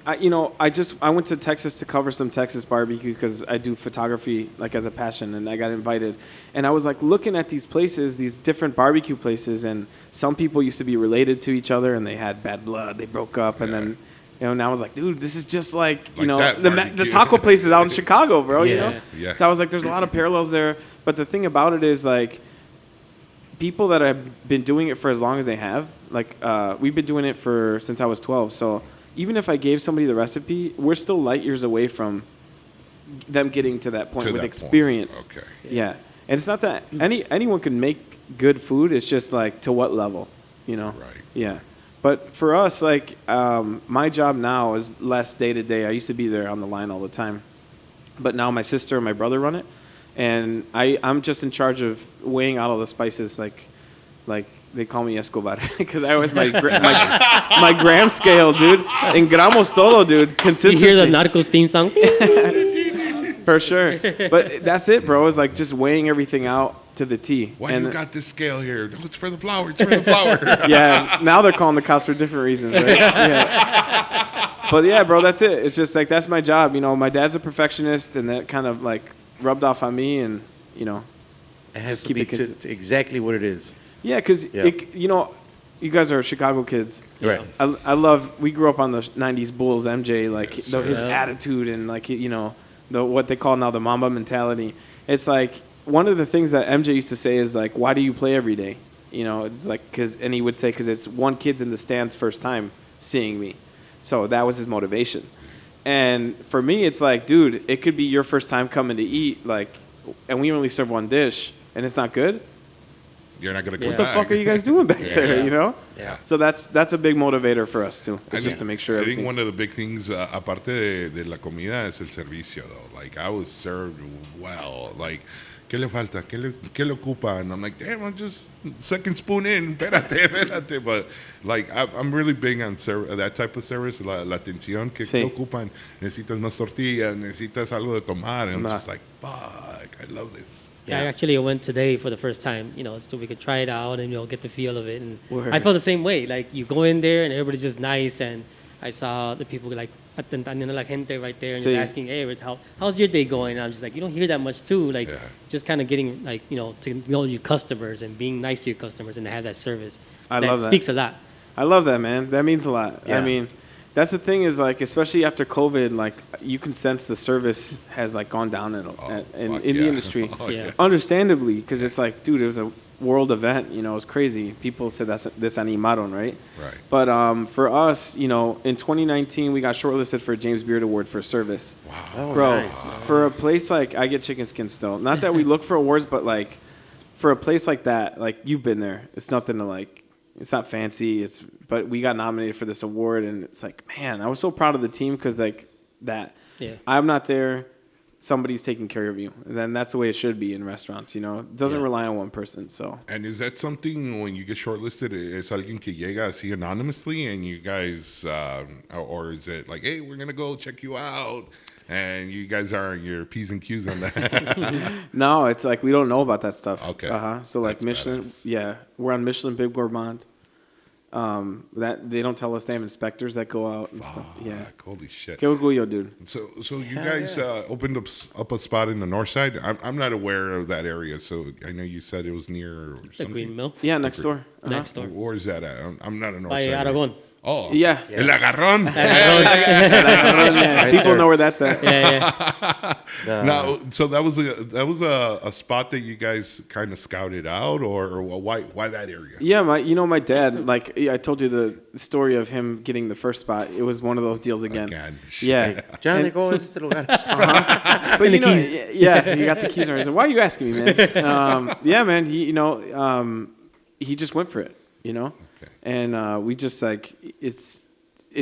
I went to Texas to cover some Texas barbecue because I do photography like as a passion, and I got invited. And I was like looking at these places, these different barbecue places, and some people used to be related to each other, and they had bad blood. They broke up, and then, and I was like, dude, this is just like the taco places out in Chicago, bro. You know. Yeah. So I was like, there's a lot of parallels there. But the thing about it is like, people that have been doing it for as long as they have, like we've been doing it since I was 12, so. Even if I gave somebody the recipe, we're still light years away from them getting to that point with experience. Okay. Yeah. And it's not that anyone can make good food. It's just like to what level, you know? Right. Yeah. But for us, like my job now is less day to day. I used to be there on the line all the time. But now my sister and my brother run it. And I'm just in charge of weighing out all the spices like they call me Escobar because I always my gram scale, dude. En gramos todo, dude. Consistency. You hear the Narcos theme song? For sure. But that's it, bro. It's like just weighing everything out to the T. Why you got this scale here? No, it's for the flour. It's for the flour. Yeah. Now they're calling the cops for different reasons, right? Yeah. But yeah, bro, that's it. It's just like that's my job. You know, my dad's a perfectionist, and that kind of like rubbed off on me, and you know, it has to be to exactly what it is. Yeah, because, you know, you guys are Chicago kids. Right. We grew up on the 90s Bulls, MJ, like his attitude and, like, you know, what they call now the Mamba mentality. It's like one of the things that MJ used to say is, like, why do you play every day? You know, it's like, and he would say, because it's one kid's in the stands first time seeing me. So that was his motivation. And for me, it's like, dude, it could be your first time coming to eat, like, and we only serve one dish, and it's not good. You're not gonna go What the fuck are you guys doing back there? You know? Yeah. So that's a big motivator for us too. It's just to make sure. I think one of the big things, aparte de la comida, es el servicio though. Like I was served well. Like, ¿qué le falta? ¿Qué le ocupa? And I'm like, damn, I'm just second spoon in. Espérate. But like, I'm really big on that type of service. La atención que ocupan. Necesitas más tortillas. Necesitas algo de tomar. And I'm just like, fuck, I love this. Yeah, I went today for the first time, you know, so we could try it out and, you know, get the feel of it. And I felt the same way. Like, you go in there and everybody's just nice. And I saw the people, like, atendiendo la gente right there and just asking, hey, how's your day going? And I'm just like, you don't hear that much, too. Like, just kind of getting, like, you know, to know your customers and being nice to your customers and to have that service. I love that. Speaks a lot. I love that, man. That means a lot. Yeah. I mean, that's the thing is, like, especially after COVID, like, you can sense the service has, like, gone down in the industry. Understandably, because it's like, dude, it was a world event, you know, it was crazy. People said that's desanimaron, right? Right. But for us, you know, in 2019, we got shortlisted for a James Beard Award for service. Wow. Oh, bro, nice. For a place like, I get chicken skin still. Not that we look for awards, but, like, for a place like that, like, you've been there. It's nothing to, like, it's not fancy. But we got nominated for this award, and it's like, man, I was so proud of the team because, like, that. Yeah. I'm not there. Somebody's taking care of you. And then that's the way it should be in restaurants, you know. It doesn't rely on one person, so. And is that something when you get shortlisted, es alguien que llega así anonymously and you guys, or is it like, hey, we're going to go check you out, and you guys are your P's and Q's on that? No, it's like we don't know about that stuff. Okay. So like that's Michelin, badass. we're on Michelin Big Gourmand. That they don't tell us they have inspectors that go out and stuff. Yeah. Holy shit. Qué orgullo, dude. So you guys opened up a spot in the north side. I'm not aware of that area, so I know you said it was near The something. Green Mill. Yeah, next door. Next door. Where is that at? I'm not a north By side. Aragon. Oh. Yeah. El Agarrón. Yeah. People know where that's at. Yeah. Now, so that was a spot that you guys kind of scouted out, or why that area? Yeah, my dad, like I told you the story of him getting the first spot. It was one of those deals again. Yeah. Jonathan, ¿cómo es este lugar? But you know, yeah, you got the keys. Right. So why are you asking me, man? Yeah, man. He just went for it, you know. Okay. And we just like it's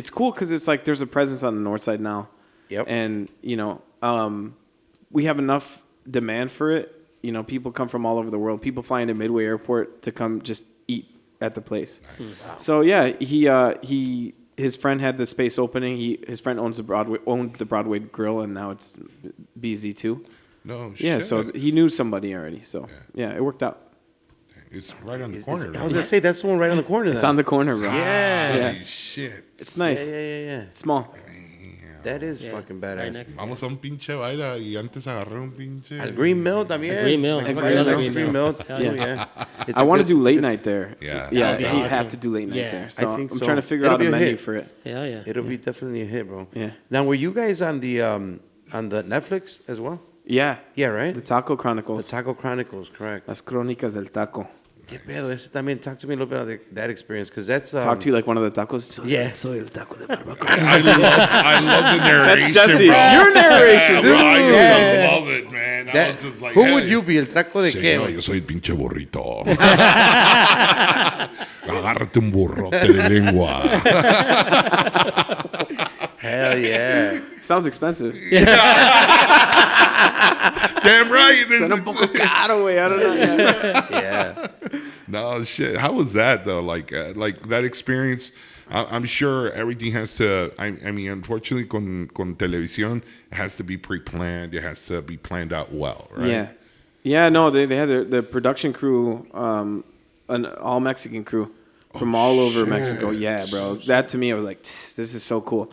cool because it's like there's a presence on the north side now. Yep. And we have enough demand for it. You know, people come from all over the world. People fly into Midway Airport to come just eat at the place. Nice. Wow. So yeah, his friend had the space opening. His friend owned the Broadway Grill, and now it's BZ2. No shit. Yeah, so he knew somebody already. So yeah, it worked out. It's right on the corner. I was gonna say that's the one right on the corner. It's on the corner, bro. Yeah. Holy shit. It's nice. Yeah. It's small. That is fucking badass. Right next. Vamos a un pinche baile y antes agarré un pinche. Al Green Mill también. Green Mill. Everybody Green likes Mill. Green Mill. Yeah. Oh, yeah. It's I a want to good- do it's late good- night there. Yeah. Yeah, That'd be you have awesome. to do late night Yeah. there. So I think I'm so. trying to figure It'll out be a a menu hit. for it. Yeah. It'll be definitely a hit, bro. Yeah. Now, were you guys on the Netflix as well? Yeah. Yeah, right? The Taco The Chronicles. Taco Chronicles, correct. Las Crónicas del Taco. ¿Qué pedo? Ese también, talk to me a little bit about that experience, because that's... Talk to you like one of the tacos. Yeah. Soy el taco de barbacoa. I love the narration, That's Jesse. bro. Your narration, Bro, I dude. used Yeah. to love it, man. I That- was just like, who hey. would you be? ¿El taco de qué? Señor, yo soy el pinche burrito. Agárrate un burrote de lengua. Hell yeah. Sounds expensive. Damn right. It is. Suena un poco caro, güey. I don't know. Yeah. No shit. How was that though? Like that experience. I'm sure everything has to. I mean, unfortunately, con televisión, it has to be pre-planned. It has to be planned out well, right? Yeah. No, they had the production crew, an all Mexican crew from all over Mexico. Yeah, bro. That to me, I was like, this is so cool.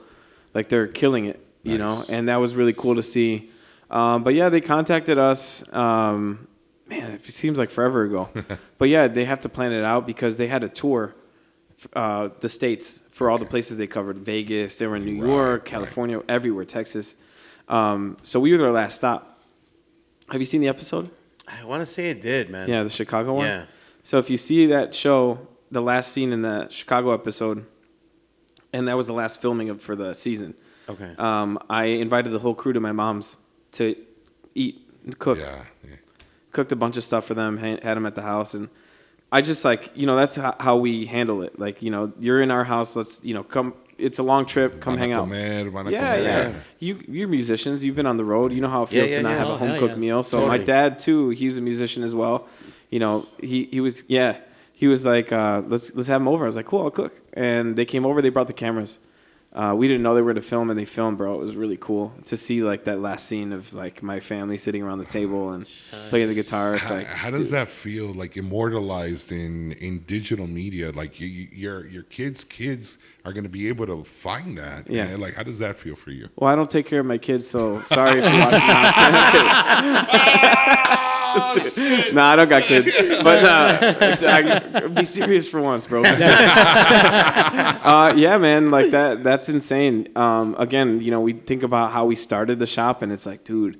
Like they're killing it, you know, and that was really cool to see. But yeah, they contacted us. Man, it seems like forever ago. But yeah, they have to plan it out because they had a tour, the states for all the places they covered. Vegas, they were in New York, California, everywhere, Texas. So we were their last stop. Have you seen the episode? I want to say it did, man. Yeah, the Chicago one. Yeah. So if you see that show, the last scene in the Chicago episode, and that was the last filming for the season. Okay. I invited the whole crew to my mom's to eat and cook. Yeah. Cooked a bunch of stuff for them, had them at the house, and I just like, you know, that's how we handle it. Like, you know, you're in our house, let's, you know, come. It's a long trip, come hang out. Yeah. You're musicians. You've been on the road. You know how it feels to not have a home cooked meal. So my dad too, he's a musician as well. You know, he was like, let's have him over. I was like, cool, I'll cook. And they came over. They brought the cameras. We didn't know they were going to film, and they filmed, bro. It was really cool to see like that last scene of like my family sitting around the table and playing the guitar. It's like, how does that feel? Like immortalized in digital media? Like your kids are going to be able to find that. Yeah. Man. Like how does that feel for you? Well, I don't take care of my kids, so sorry if you're watching that. Nah, I don't got kids. But be serious for once, bro. Yeah, man, like that's insane. Again, you know, we think about how we started the shop, and it's like, dude,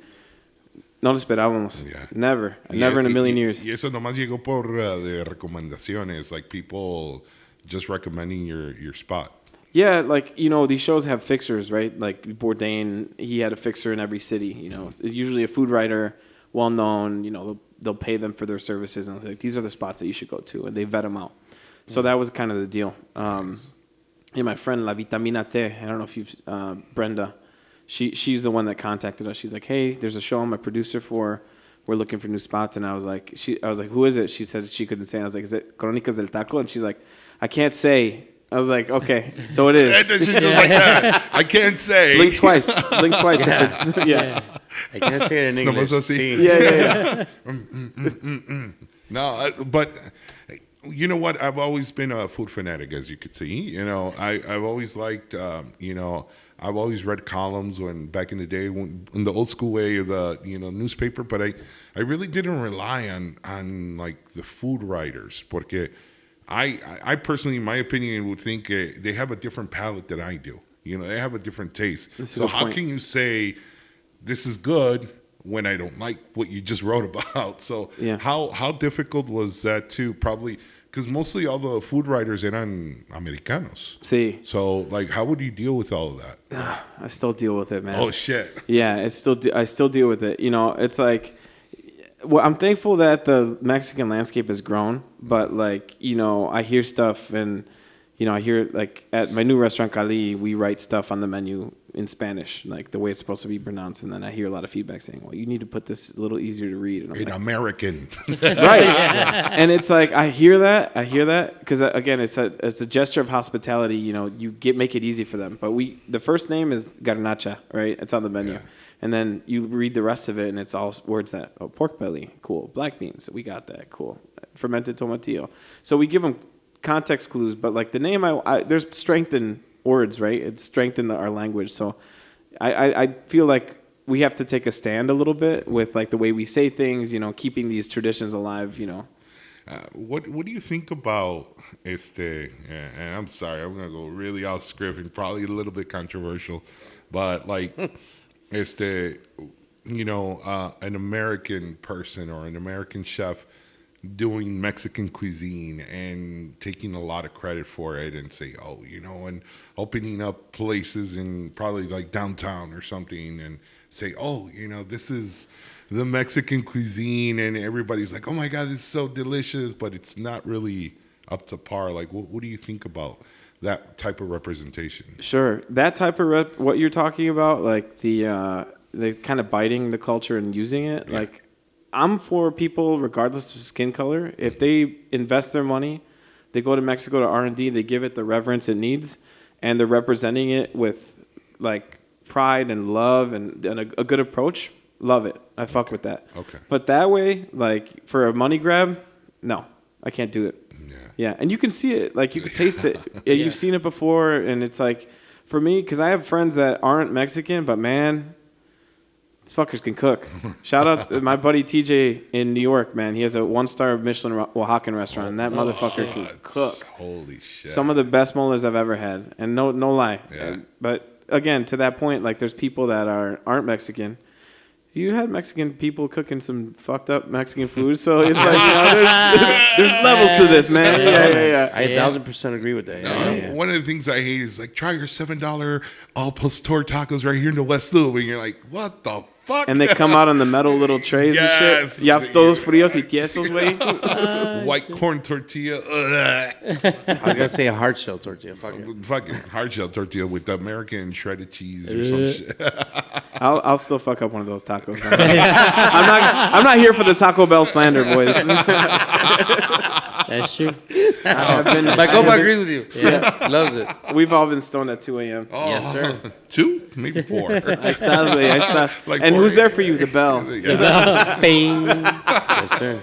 no lo esperábamos. Yeah. Never in a million years. Y eso nomás llegó por de recomendaciones, like people just recommending your spot. Yeah, like, you know, these shows have fixers, right? Like Bourdain, he had a fixer in every city, you know. It's usually a food writer, well-known, you know, they'll pay them for their services. And like, these are the spots that you should go to. And they vet them out. So that was kind of the deal. And my friend, La Vitamina T, I don't know if you've, Brenda, she's the one that contacted us. She's like, hey, there's a show I'm a producer for. We're looking for new spots. And I was like, who is it? She said she couldn't say. I was like, is it Crónicas del Taco? And she's like, I can't say. I was like, okay, so it is. She's just like that. I can't say. Blink twice. Blink twice. If it's, yeah. I can't say it in English. Nomás así. Sí. Yeah. No, but You know what? I've always been a food fanatic, as you could see. You know, I've always liked, I've always read columns when back in the day, in the old school way of the, newspaper. But I really didn't rely on like the food writers, porque I personally, in my opinion, would think they have a different palate than I do. You know, they have a different taste. So how can you say this is good when I don't like what you just wrote about? So how difficult was that to probably, because mostly all the food writers eran Americanos. Sí. So like, how would you deal with all of that? I still deal with it, man. Oh shit. Yeah, I still deal with it. You know, it's like, well, I'm thankful that the Mexican landscape has grown, but like, I hear stuff and, I hear like at my new restaurant, Cali, we write stuff on the menu in Spanish, like the way it's supposed to be pronounced. And then I hear a lot of feedback saying, well, you need to put this a little easier to read. And I'm in like, American. Right. And it's like, I hear that because again, it's a gesture of hospitality. You make it easy for them. But the first name is garnacha, right? It's on the menu. Yeah. And then you read the rest of it, and it's all words that, pork belly, cool. Black beans, we got that, cool. Fermented tomatillo. So we give them context clues, but like the name, there's strength in words, right? It's strength in our language. So I feel like we have to take a stand a little bit with like the way we say things, keeping these traditions alive, What do you think about and I'm sorry, I'm gonna go really off script and probably a little bit controversial, but like an American person or an American chef doing Mexican cuisine and taking a lot of credit for it and say, and opening up places in probably like downtown or something and say, this is the Mexican cuisine, and everybody's like, oh my God, it's so delicious, but it's not really up to par. Like, what do you think about that type of representation? Sure. That type of what you're talking about, like the kind of biting the culture and using it, like, I'm for people, regardless of skin color. If they invest their money, they go to Mexico to R&D, they give it the reverence it needs, and they're representing it with like pride and love and a good approach. Love it. I fuck with that. Okay. But that way, like for a money grab, no, I can't do it. Yeah. And you can see it, like you can taste it. You've seen it before, and it's like, for me, because I have friends that aren't Mexican, but man, these fuckers can cook. Shout out my buddy TJ in New York, man. He has a 1-star Michelin Oaxacan restaurant, and that motherfucker can cook. Holy shit. Some of the best molars I've ever had, and no lie. Yeah. But again, to that point, like there's people that aren't Mexican. You had Mexican people cooking some fucked up Mexican food, so it's like, there's levels to this, man. Yeah. I 1,000% agree with that. One of the things I hate is like, try your $7 all pastor tacos right here in the West Loop, and you're like, what the fuck? And they come out on the metal little trays and shit. Ya todos fríos y tiesos, güey. White corn tortilla. I was gonna say a hard shell tortilla. Fucking hard shell tortilla with the American shredded cheese or some shit. I'll still fuck up one of those tacos. I'm not here for the Taco Bell slander, boys. That's true. My copa agrees with you. Yeah, loves it. We've all been stoned at 2 a.m. Oh, yes, sir. 2? Maybe 4. Ahí estás, güey. Ahí estás. Like and who's there for you? The bell. Bing. Yes, sir.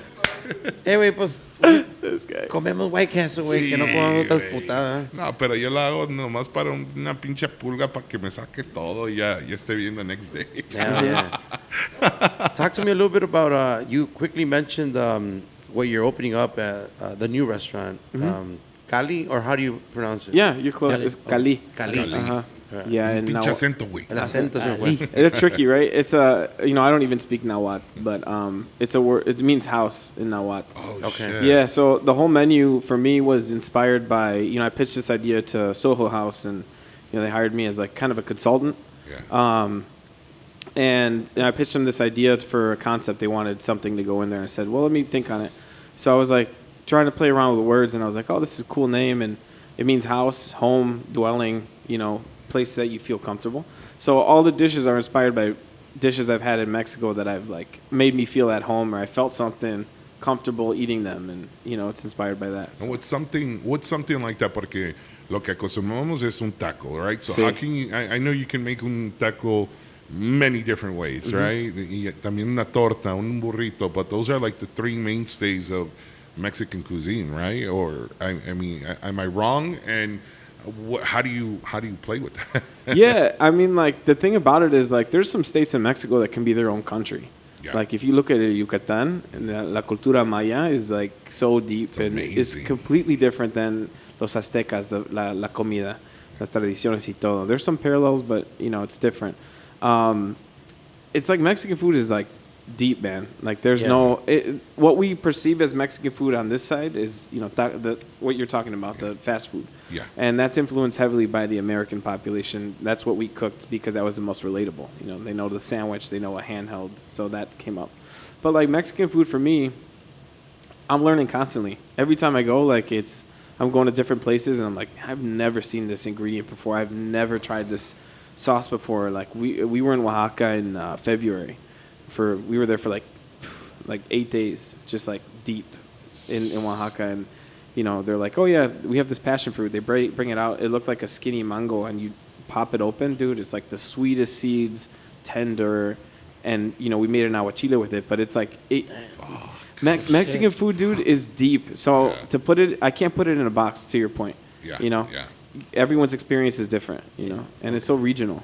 Güey, pues This guy. comemos White Castle, güey, que no comamos otras putadas. No, pero yo la hago nomás para una pinche pulga para que me saque todo y ya esté bien the next day. Yeah. Talk to me a little bit about, you quickly mentioned what you're opening up at the new restaurant. Cali, or how do you pronounce it? Yeah, you're close. Cali. It's Cali. Cali. Uh-huh. Yeah, and Pinche acento, güey. El acento se me fue. it's tricky, right? It's I don't even speak Nahuatl, but it's a word. It means house in Nahuatl. Oh, Okay. shit. Yeah, so the whole menu for me was inspired by, I pitched this idea to Soho House, and they hired me as like kind of a consultant. Yeah. And I pitched them this idea for a concept. They wanted something to go in there. I said, well, let me think on it. So I was like trying to play around with the words, and I was like, oh, this is a cool name, and it means house, home, dwelling, place that you feel comfortable. So all the dishes are inspired by dishes I've had in Mexico that I've like made me feel at home, or I felt something comfortable eating them, and it's inspired by that. So. And what's something like that? Porque lo que acostumbramos es un taco, right? So Sí. how can you? I know you can make un taco many different ways, right? Y también una torta, un burrito, but those are like the 3 mainstays of Mexican cuisine, right? Or I mean, am I wrong? And how do you play with that? Yeah, I mean, like the thing about it is like there's some states in Mexico that can be their own country. Yeah. Like if you look at Yucatan, and la cultura maya is like so deep and it's amazing. completely different than los aztecas, la comida, las tradiciones y todo. There's some parallels, but you know it's different. It's like Mexican food is like deep, man. Like there's what we perceive as Mexican food on this side is, you know, what you're talking about, the fast food. Yeah. And that's influenced heavily by the American population. That's what we cooked because that was the most relatable. You know, they know the sandwich, they know a handheld, so that came up. But like Mexican food for me, I'm learning constantly. Every time I go, like I'm going to different places and I'm like, I've never seen this ingredient before. I've never tried this sauce before. Like we were in Oaxaca in February. We were there for like 8 days, just like deep in Oaxaca, and you know they're like, oh yeah, we have this passion fruit. They bring it out. It looked like a skinny mango, and you pop it open, dude. It's like the sweetest seeds, tender, and you know we made an aguachile with it. But it's like Mexican food, dude, is deep. So to put it, I can't put it in a box. To your point, you know, everyone's experience is different, you know, and it's so regional.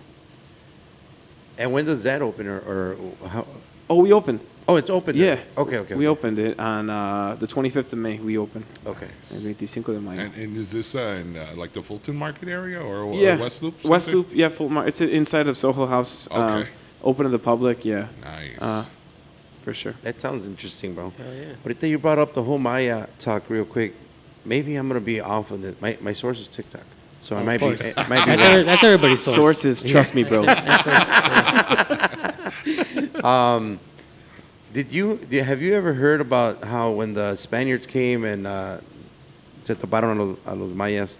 And when does that open, or how? Oh, we opened. Oh, it's open. Yeah. Okay. We opened it on the 25th of May. We opened. Okay. El 25 de Mayo. And is this in like the Fulton Market area or West Loop? West Loop, yeah, Fulton Market. It's inside of Soho House. Okay. Open to the public, yeah. Nice. For sure. That sounds interesting, bro. Hell yeah. Ahorita you brought up the whole Maya talk real quick. Maybe I'm gonna be off of it. My source is TikTok, so I might be. It might be That's everybody's source. Sources, trust me, bro. Have you ever heard about how when the Spaniards came and se toparon a los mayas,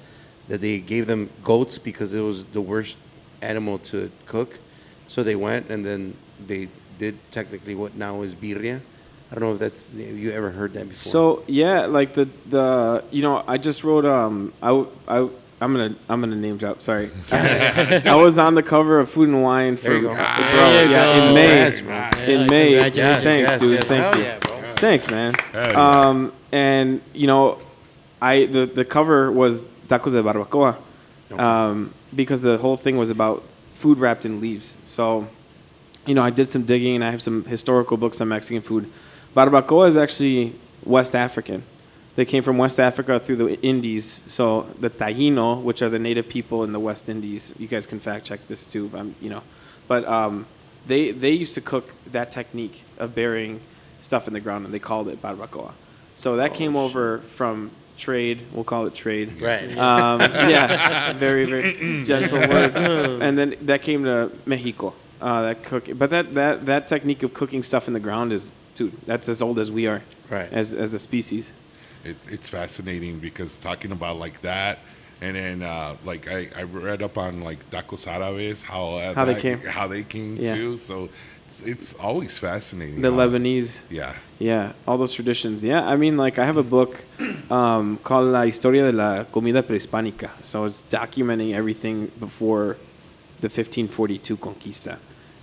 that they gave them goats because it was the worst animal to cook? So they went and then they did technically what now is birria. I don't know if have you ever heard that before? So yeah, like the you know, I just wrote I'm gonna name drop. Sorry, I was on the cover of Food and Wine for you go. in May. Congrats, bro. In May, Congratulations. thanks, dude. Thank Hell you. yeah, bro. Thanks, man. Hell And you know, the cover was tacos de barbacoa, because the whole thing was about food wrapped in leaves. So, you know, I did some digging and I have some historical books on Mexican food. Barbacoa is actually West African. They came from West Africa through the Indies. So the Taíno, which are the native people in the West Indies, you guys can fact check this too. You know, but they used to cook that technique of burying stuff in the ground, and they called it barbacoa. So that came over from trade. We'll call it trade. Right. Yeah, very very gentle word. And then that came to Mexico. But that technique of cooking stuff in the ground is, dude, that's as old as we are. Right. As a species. It's fascinating because talking about like that, and then like I read up on like tacos árabes, how they came too. So it's always fascinating. The Lebanese. Yeah, all those traditions. Yeah, I mean, like I have a book called La Historia de la Comida Prehispánica. So it's documenting everything before the 1542 Conquista.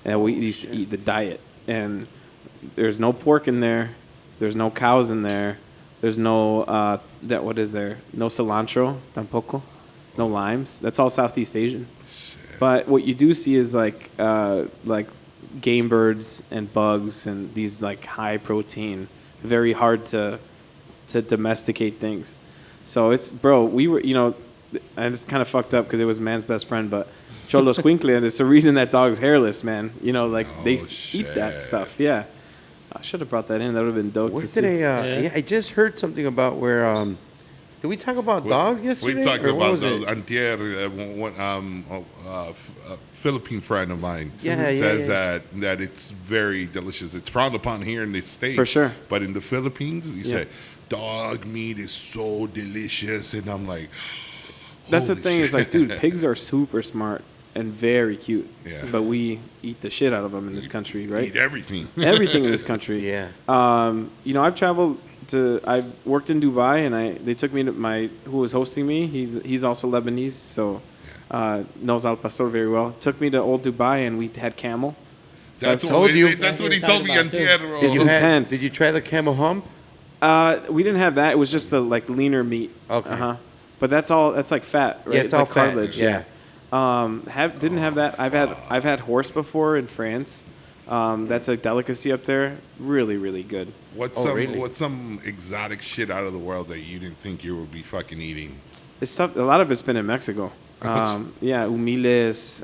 And we used to eat the diet. And there's no pork in there. There's no cows in there. There's no, what is there? No cilantro, tampoco. No limes. That's all Southeast Asian. Shit. But what you do see is like game birds and bugs and these like high protein, very hard to domesticate things. So it's, bro, we were, you know, and it's kind of fucked up because it was man's best friend, but Cholos Quinkle, there's a reason that dog's hairless, man. You know, like they eat that stuff. Yeah. I should have brought that in. That would have been dope to see. I just heard something about where, did we talk about dog yesterday? We talked Or what about was the it? antier, a Philippine friend of mine says that it's very delicious. It's frowned upon here in the States. For sure. But in the Philippines, you say, dog meat is so delicious. And I'm like, that's the holy thing shit. is like, dude, pigs are super smart and very cute. Yeah. But we eat the shit out of them in this country, right? Eat everything. Everything in this country. Yeah. You know, I've worked in Dubai, and they took me to who was hosting me. He's also Lebanese, so knows Al Pastor very well. Took me to old Dubai, and we had camel. So That's I've what told you. That's what he That's told me about it, too. antier. It's intense. Did you try the camel hump? We didn't have that. It was just the like leaner meat. Okay. But that's all. That's like fat, right? Yeah, it's all like fat, cartilage. yeah. Didn't have that. I've had horse before in France. That's a delicacy up there. Really, really good. What's really? what's some exotic shit out of the world that you didn't think you would be fucking eating? It's tough. A lot of it's been in Mexico. Yeah, humiles,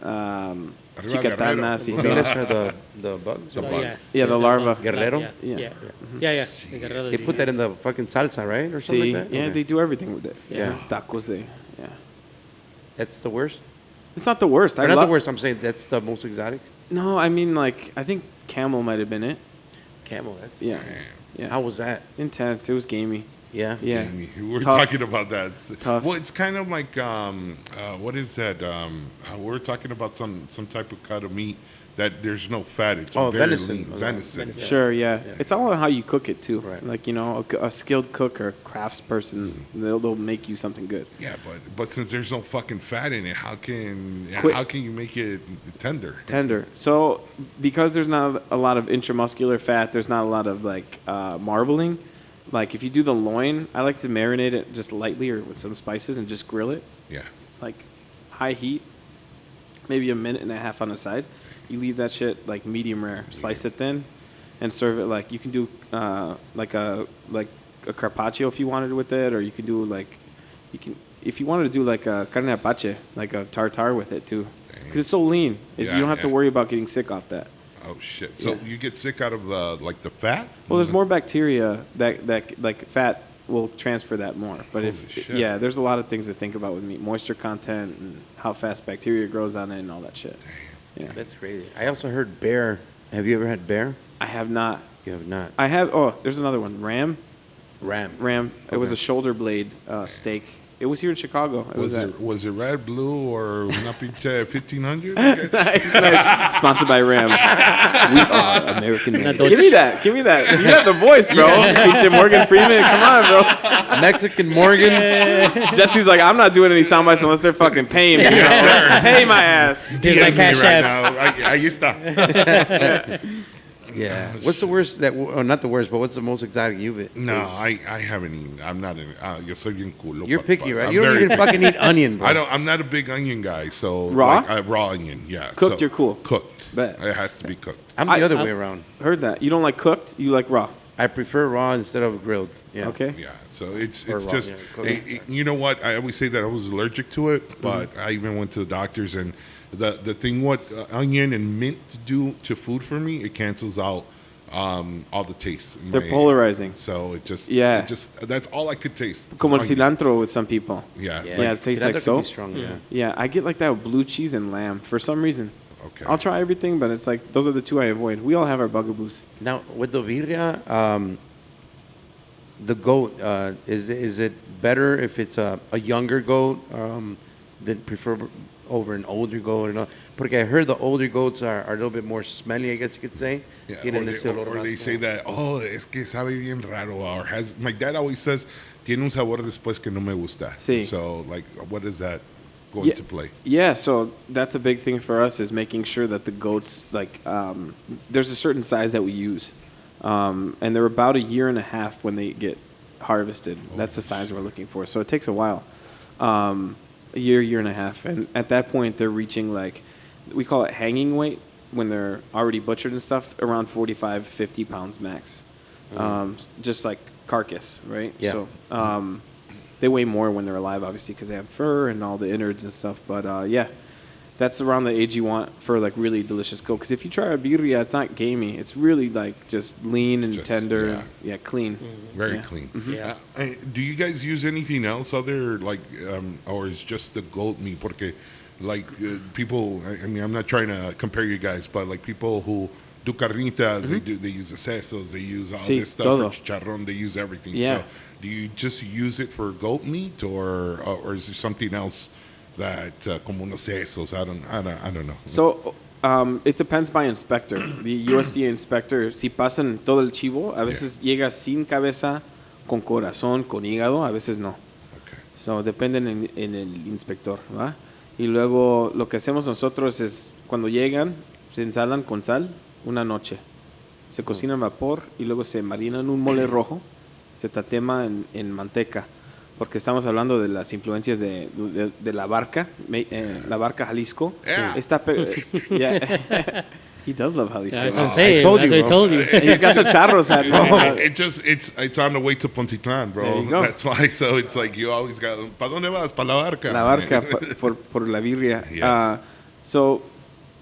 chicatanas, y Humiles todo. are the bugs? The Oh, bugs. Yeah, the larva. Guerrero? Yeah. Guerrero, They put that in the fucking salsa, right? Or something See, like that? yeah, Okay. they do everything with it. Yeah. Tacos, yeah. That's the worst? It's not the worst. Or not the worst, I'm saying that's the most exotic? No, I mean, like, I think camel might have been it. Camel, that's... Yeah. Yeah. How was that? Intense. It was gamey. Yeah? Yeah. Jamie, we were Tough. talking about that. Tough. Well, it's kind of like what is that? We're talking about some type of cut of meat that there's no fat. It's Oh, very venison. lean. Okay. Venison. Yeah. Sure, yeah. It's all on how you cook it, too. Right. Like, you know, a skilled cook or craftsperson, they'll make you something good. Yeah, but since there's no fucking fat in it, how can you make it tender? Tender. So, because there's not a lot of intramuscular fat, there's not a lot of, like, marbling. Like, if you do the loin, I like to marinate it just lightly or with some spices and just grill it. Yeah. Like, high heat, maybe a minute and a half on the side. You leave that shit, like, medium rare. Slice it thin and serve it like, you can do, like a carpaccio if you wanted with it, or you can do, like, if you wanted to do, like, a carne apache, like a tartare with it, too. Because it's so lean. You don't have to worry about getting sick off that. Oh shit! So you get sick out of the fat? Well, there's more bacteria that like fat will transfer that more. But Holy shit. there's a lot of things to think about with meat, moisture content and how fast bacteria grows on it and all that shit. Yeah, That's crazy. I also heard bear. Have you ever had bear? I have not. You have not. I have. Oh, there's another one. Ram. Ram. It was Okay. a shoulder blade steak. It was here in Chicago. Was it red, blue, or una pinche 1500? Nice. Sponsored by Ram. We are American made. Not Give me that. You have the voice, bro. Pinche Morgan Freeman. Come on, bro. Mexican Morgan. Jesse's like, I'm not doing any sound bites unless they're fucking paying me. Pay my ass. Here's my cash app. Ahí está. Yeah. What's the worst not the worst, but what's the most exotic you've eaten? No, I haven't eaten. I'm not. Yo soy bien culo. You're picky, right? I'm You don't very even fucking eat onion, bro. I'm not a big onion guy. So Raw? like, raw onion, yeah. Cooked, So, you're cool. Cooked. Bet. It has to be cooked. I'm the other way around. Heard that. You don't like cooked, you like raw. I prefer raw instead of grilled. Yeah. Okay. Yeah. So it's Or raw, just yeah, cooked. you know what? I always say that I was allergic to it, but I even went to the doctors, and the thing what onion and mint do to food for me, it cancels out all the taste. in They're my- polarizing. So it just that's all I could taste. Como el Onion. cilantro with some people. Yeah. Yeah, it tastes cilantro like can soap. be strong, yeah. Yeah, I get like that with blue cheese and lamb for some reason. Okay. I'll try everything, but it's like those are the two I avoid. We all have our bugaboos. Now with the birria, the goat, is it better if it's a younger goat than prefer over an older goat? And all? Porque I heard the older goats are a little bit more smelly, I guess you could say. Yeah, Tienen ese olor or más they say como- that, oh, es que sabe bien raro, or has, my dad always says, tiene un sabor después que no me gusta. Sí. So, like, what is that going to play? Yeah, so that's a big thing for us is making sure that the goats, like, there's a certain size that we use. And they're about a year and a half when they get harvested. That's the size we're looking for. So it takes a while. A year and a half. And at that point, they're reaching, like, we call it hanging weight when they're already butchered and stuff, around 45, 50 pounds max. Just like carcass, right? Yeah. So they weigh more when they're alive, obviously, because they have fur and all the innards and stuff. But yeah, that's around the age you want for like really delicious goat. Because if you try a birria, it's not gamey. It's really like just lean and Just- tender. yeah. And, yeah, clean. Very Yeah. clean. Yeah. Do you guys use anything else other, like, or is just the goat meat? Porque, like, people, I mean, I'm not trying to compare you guys, but like people who do carnitas, they use the sesos, they use all Sí, this stuff, todo. for chicharrón, they use everything. Yeah. So do you just use it for goat meat, or is there something else that, como unos sesos, I don't know. So it depends by inspector. The USDA inspector, si pasan todo el chivo, a veces llega sin cabeza, con corazón, con hígado, a veces no. Okay. So dependen en el inspector, ¿va? Y luego lo que hacemos nosotros es cuando llegan, se ensalan con sal una noche. Se cocina a vapor y luego se marina en un mole rojo se tatema en manteca. Porque estamos hablando de las influencias de la barca Jalisco. Yeah. Yeah. He does love Jalisco. That's what I'm saying. told That's you, what I bro. told you. And he's got the charros hat, bro. It's on the way to Pontitlan, bro. There you go. That's why. So it's like you always got. ¿Pa dónde vas? Pa la barca. La barca por la birria. Yes. So,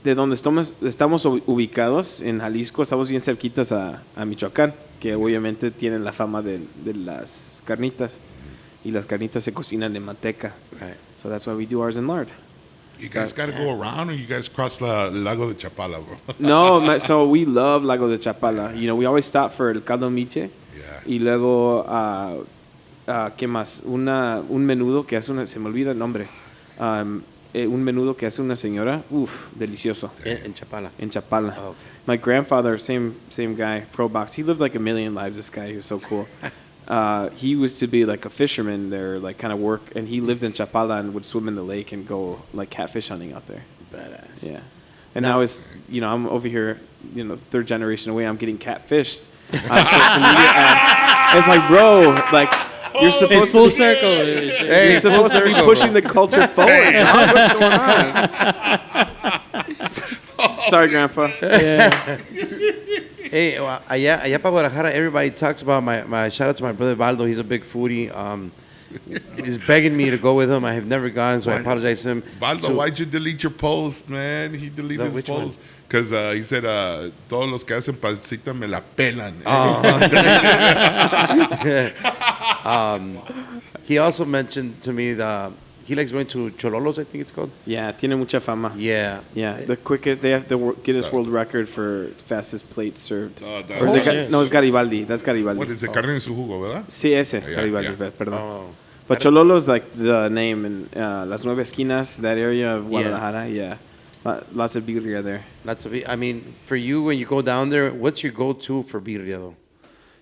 de donde estamos ubicados en Jalisco, estamos bien cerquitas a Michoacán, que obviamente tienen la fama de las carnitas. Y las carnitas se cocinan en manteca. Right. So that's why we do ours in lard. You guys got to go around, or you guys cross the Lago de Chapala, bro? No, so we love Lago de Chapala. You know, we always stop for el caldo miche. Yeah. Y luego, ¿qué más? Un menudo que hace se me olvida el nombre. Un menudo que hace una señora. Uf, delicioso. En Chapala. In Chapala. Oh, okay. My grandfather, same guy, pro box. He lived like a million lives, this guy. He was so cool. He used to be like a fisherman there, like kind of work, and he lived in Chapala and would swim in the lake and go like catfish hunting out there. Badass. Yeah. And now it's, I'm over here, third generation away, I'm getting catfished on social media apps. It's like, bro, like, you're supposed It's full to circle. Hey, you're supposed to be pushing the culture forward. dog. What's going on? Sorry, Grandpa. Yeah. Hey, allá para Guadalajara, everybody talks about my shout out to my brother Baldo. He's a big foodie. He's begging me to go with him. I have never gone, so I apologize to him. Baldo, So- why'd you delete your post, man? He deleted his Which post. Because he said, todos los que hacen pancita me la pelan. He also mentioned to me that he likes going to Chololos, I think it's called. Yeah, tiene mucha fama. Yeah. Yeah, the quickest, they have the Guinness World Record for fastest plate served. That's- Or is it shit. no, it's Garibaldi. That's Garibaldi. What is it? Carne en su jugo, ¿verdad? Sí, ese, Yeah, Garibaldi, yeah. perdón. Oh. But Chololo's like the name, and Las Nueve Esquinas, that area of Guadalajara, yeah. Lots of birria there. Lots of it. I mean, for you, when you go down there, what's your go-to for birria, though?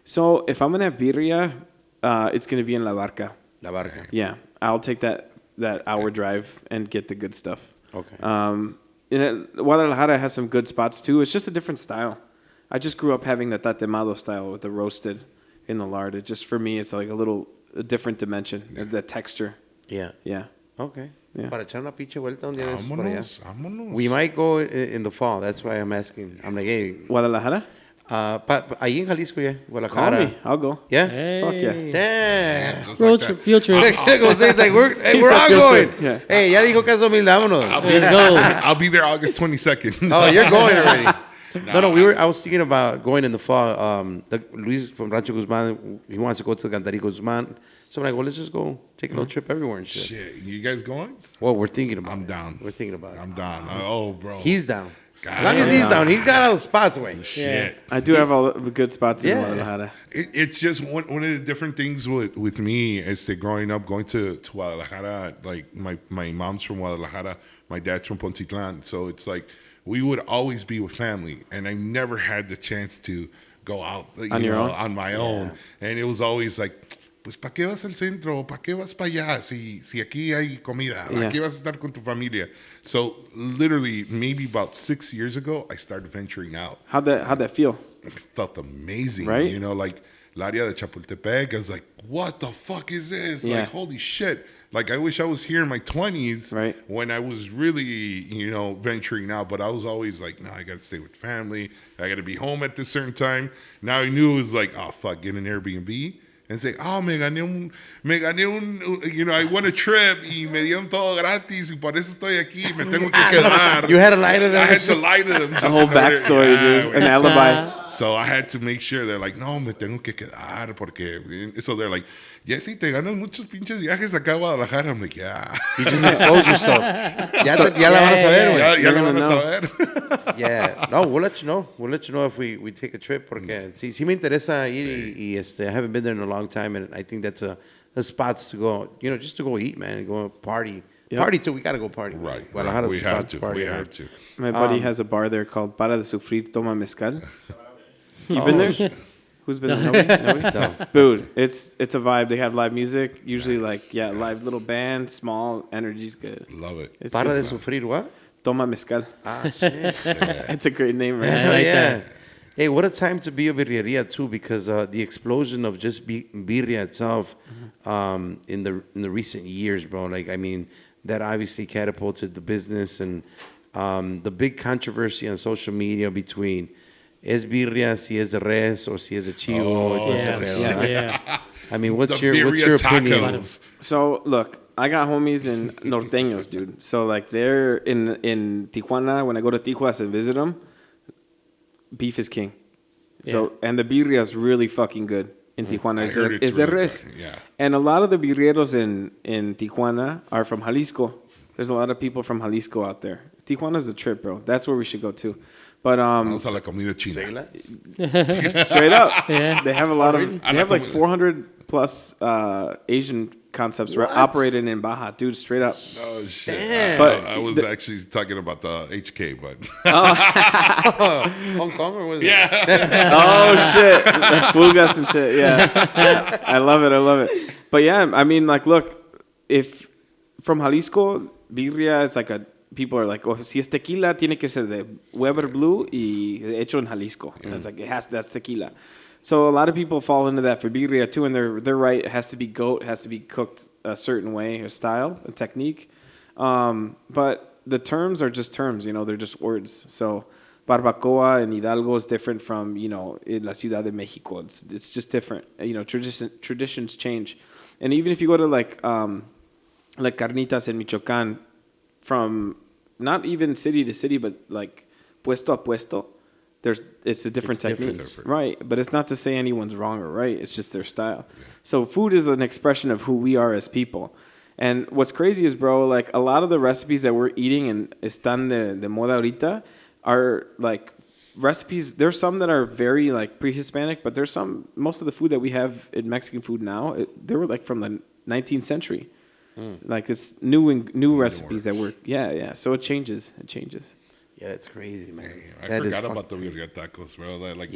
So if I'm going to have birria, it's going to be in La Barca. La Barca. Yeah, I'll take that hour drive and get the good stuff. Okay. Guadalajara has some good spots too. It's just a different style. I just grew up having the tatemado style with the roasted in the lard. It just, for me, it's like a different dimension, the texture. Yeah. Yeah. Okay. Yeah. Para echar una pinche vuelta un día de esos por allá. Vámonos. We might go in the fall. That's why I'm asking. I'm like, hey, Guadalajara? ahí en Jalisco, yeah. Call Guadalajara. me. I'll go. Yeah? Hey. Fuck yeah. Damn. Just Road like trip, that. field trip. Jose's like, we're He all said field going. trip, yeah. Hey, ya dijo CasaHumilde, vámonos. Let's go. I'll be there August 22nd. Oh, you're going already. No, I was thinking about going in the fall. Luis from Rancho Guzman, he wants to go to Cantarico Guzman. So I'm like, well, let's just go take a little trip everywhere and shit. Shit, you guys going? Well, we're thinking about I'm it. down. We're thinking about it. I'm down. Oh, bro. He's down. God. As long as he's down, he's got all the spots away. Shit. I do have all the good spots in Yeah. Guadalajara. It's just one of the different things with me is that growing up, going to Guadalajara, like my mom's from Guadalajara, my dad's from Pontitlan. So it's like we would always be with family. And I never had the chance to go out on my own. And it was always like, pues, ¿para qué vas al centro? ¿Para qué vas para allá? Si aquí hay comida. ¿Para qué vas a estar con tu familia? So literally, maybe about 6 years ago, I started venturing out. How'd that feel? It felt amazing. Right? You know, like La Área de Chapultepec, I was like, what the fuck is this? Yeah. Like, holy shit. Like, I wish I was here in my 20s Right. when I was really, venturing out. But I was always like, no, I got to stay with family. I got to be home at this certain time. Now I knew it was like, oh, fuck, get an Airbnb. And say, oh, me gané un, I won a trip y me dieron todo gratis y por eso estoy aquí, me tengo que quedar. You had to lie to them. I had to lie to them. The whole backstory, dude. An alibi. So I had to make sure they're like, no, me tengo que quedar porque. So they're like, Jesse, te ganas muchos pinches viajes acá a Guadalajara. I'm like, yeah. You just exposed yourself. Ya la van a saber, güey. Ya You're lo van a gonna saber. Yeah. No, we'll let you know. We'll let you know if we take a trip porque sí me interesa ir y I haven't been there in a long time and I think that's a spots to go, just to go eat, man, and go party. Yep. Party too. We got to go party. Right. Guadalajara's We a have spot to. party. We have to. My buddy has a bar there called Para de Sufrir Toma Mezcal. You been there? Who's been there? Nobody? No. Dude, it's a vibe. They have live music. Usually live little band, small, energy's good. Love it. It's Para de good. sufrir what? Toma Mezcal. Ah, shit. It's a great name, Yeah, I right? like yeah. that. Hey, what a time to be a birreria too, because the explosion of just birria itself in the recent years, bro. Like, I mean, that obviously catapulted the business, and the big controversy on social media between es birria, si es de res, or si es de chivo. Yeah. I mean, what's The your birria opinion? tacos. So look, I got homies in norteños, dude. So like they're in Tijuana. When I go to Tijuana and visit them, beef is king. So and the birria is really fucking good in Tijuana. Is the res. Yeah. And a lot of the birrieros in Tijuana are from Jalisco. There's a lot of people from Jalisco out there. Tijuana's the trip, bro. That's where we should go to. But Vamos a la comida china. straight up, Yeah. they have a lot of. Really? They have like 400 plus Asian concepts operating in Baja, dude. Straight up. Oh shit! Damn. But I was actually talking about the HK, but Hong Kong or was it? Oh shit, that's pulgas and shit. Yeah, I love it. But yeah, I mean, like, look, if from Jalisco, birria, it's like people are like, oh, si es tequila, tiene que ser de Weber Blue y hecho en Jalisco. And it's like that's tequila. So a lot of people fall into that for birria too, and they're right. It has to be goat, it has to be cooked a certain way, a style, a technique. But the terms are just terms, they're just words. So barbacoa in Hidalgo is different from, in La Ciudad de Mexico. It's just different. Traditions change. And even if you go to like carnitas in Michoacán, from not even city to city, but like puesto a puesto, it's a different technique. Right. But it's not to say anyone's wrong or right. It's just their style. Yeah. So food is an expression of who we are as people. And what's crazy is, bro, like a lot of the recipes that we're eating and están de moda ahorita are like recipes. There's some that are very like pre-Hispanic, but most of the food that we have in Mexican food now, they were like from the 19th century. Like it's new recipes that work. Yeah. So it changes. Yeah, it's crazy, man. I forgot about the birria tacos, bro. That was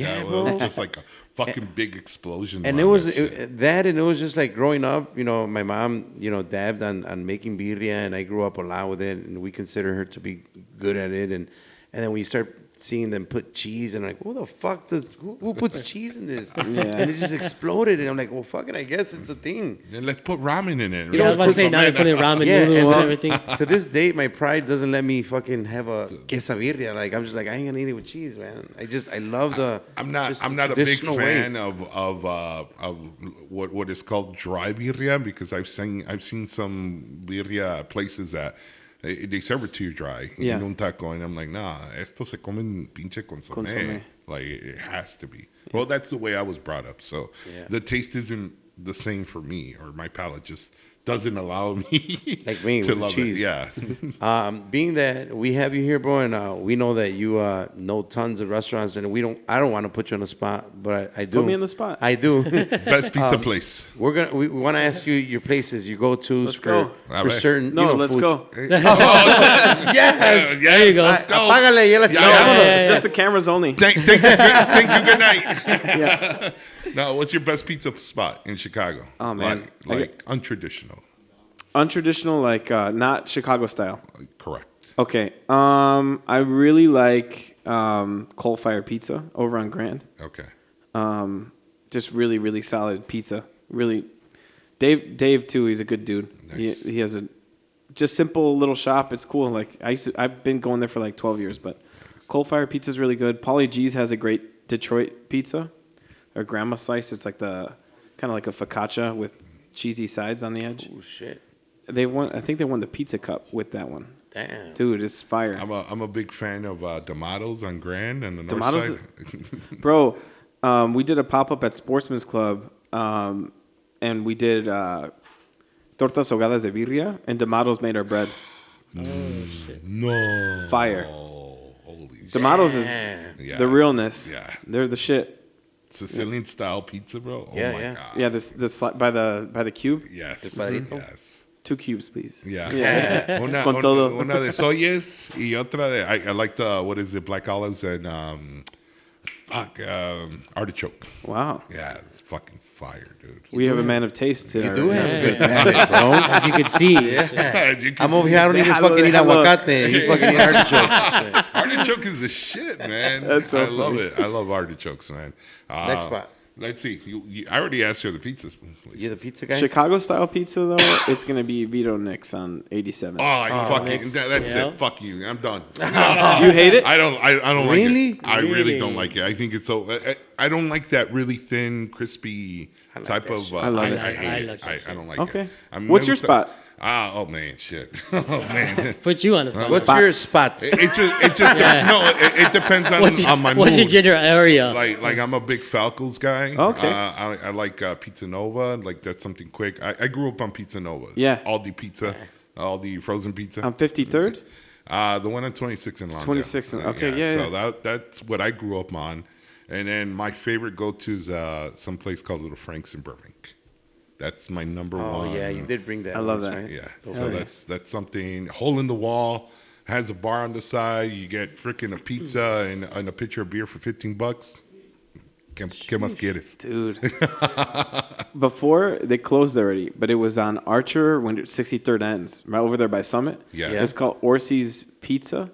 just like a fucking big explosion. And it was and it was just like growing up, my mom, dabbed on making birria, and I grew up a lot with it, and we consider her to be good at it. And then we start seeing them put cheese, and I'm like, who the fuck who puts cheese in this? And it just exploded, and I'm like, well, fucking, I guess it's a thing. And let's put ramen in it. I was about to say, now you're putting ramen noodles and everything. To this day, my pride doesn't let me fucking have a quesabirria. Like, I'm just like, I ain't gonna eat it with cheese, man. I love the. I'm not a big fan of what is called dry birria, because I've seen some birria places that they serve it to you dry in un taco, and I'm like, nah, esto se come en pinche consomé. Like, it has to be. Well, that's the way I was brought up, so the taste isn't the same for me, or my palate just doesn't allow me like me to with love cheese. it. Yeah. Being that we have you here, bro, and we know that you know tons of restaurants, and I don't want to put you on the spot, but I do. Put me on the spot. I do. Best pizza place. We want to ask you your places you go to go. for certain. Let's foods. go. Yes. There you go. Let's go. Apágale, ya la chingamos. Just the cameras only. Thank you. Good night. Now, what's your best pizza spot in Chicago? Oh, man. Like untraditional. Untraditional, like not Chicago style. Correct. Okay. I really like coal-fired pizza over on Grand. Okay. Just really, really solid pizza. Really, Dave too. He's a good dude. Nice. He has a just simple little shop. It's cool. Like I've been going there for like 12 years. But coal-fired pizza is really good. Paulie G's has a great Detroit pizza, or grandma slice. It's like the kind of like a focaccia with cheesy sides on the edge. Oh shit. I think they won the pizza cup with that one. Damn. Dude, it's fire. I'm a big fan of D'Amato's on Grand and the North D'Amato's, Side. Bro, we did a pop-up at Sportsman's Club, and we did tortas ahogadas de birria, and D'Amato's made our bread. No. Fire. Holy shit. D'Amato's is the realness. Yeah. They're the shit. Sicilian style pizza, bro. Oh my god. Yeah, this by the cube. Yes. Yes. 2 cubes, please. Yeah. Con todo. Una de soyes y otra de I like the what is it, black olives and Fuck, artichoke. Wow. Yeah, it's fucking fire, dude. We have a man of taste. You do have a good Yeah. habit, bro. As you could see. As you can I'm over see. here. I don't even Hello, fucking eat hello. aguacate. You fucking eat artichoke. Artichoke is the shit, man. That's so I love funny. it. I love artichokes, man. Next spot. Let's see. I already asked you the pizzas. You the pizza guy? Chicago style pizza though, it's gonna be Vito Nick's on 87. Oh, I fucking next. that's Yeah. it. Fuck you. I'm done. You hate it? I don't Really? like it. I really Really? don't like it. I think it's so. I don't like that really thin, crispy like type that of. shit. I love it. I hate I it. like that I shit. don't like Okay. it. I'm What's never your spot? Oh man, shit. Oh man. Put you on the spot. What's your spots? It just Yeah. no. It depends on, What's your, on my what's mood. your general area? Like I'm a big Falcons guy. Okay. I like Pizza Nova. Like that's something quick. I grew up on Pizza Nova. Yeah. Aldi Pizza. Aldi frozen pizza. On 53rd? The one on 26 in Lawndale. 26 in- okay, yeah, So that's what I grew up on. And then my favorite go-to is some place called Little Frank's in Burbank. That's my number Oh one. yeah, you did bring that. I love once, that. Right? Yeah. So that's something. Hole in the wall, has a bar on the side. You get freaking a pizza and a pitcher of beer for $15. ¿Qué más quieres? Dude. Before, they closed already, but it was on Archer when 63rd ends, right over there by Summit. Yeah. It was called Orsi's Pizza,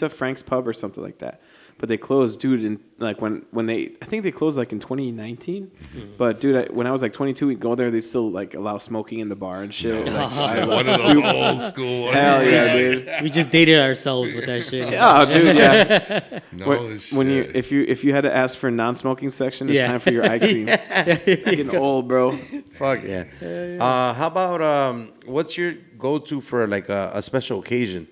Frank's Pub or something like that. But they closed, dude, in like when they, I think they closed like in 2019. But dude, when I was like 22, we'd go there, they'd still like allow smoking in the bar and shit. Like, I One love of those old school ones. Hell yeah, dude. We just dated ourselves with that shit. Oh, dude, yeah. No, When you shit. if you had to ask for a non-smoking section, it's Yeah. time for your ice cream. Getting old, bro. Fuck yeah. How about what's your go-to for like a special occasion?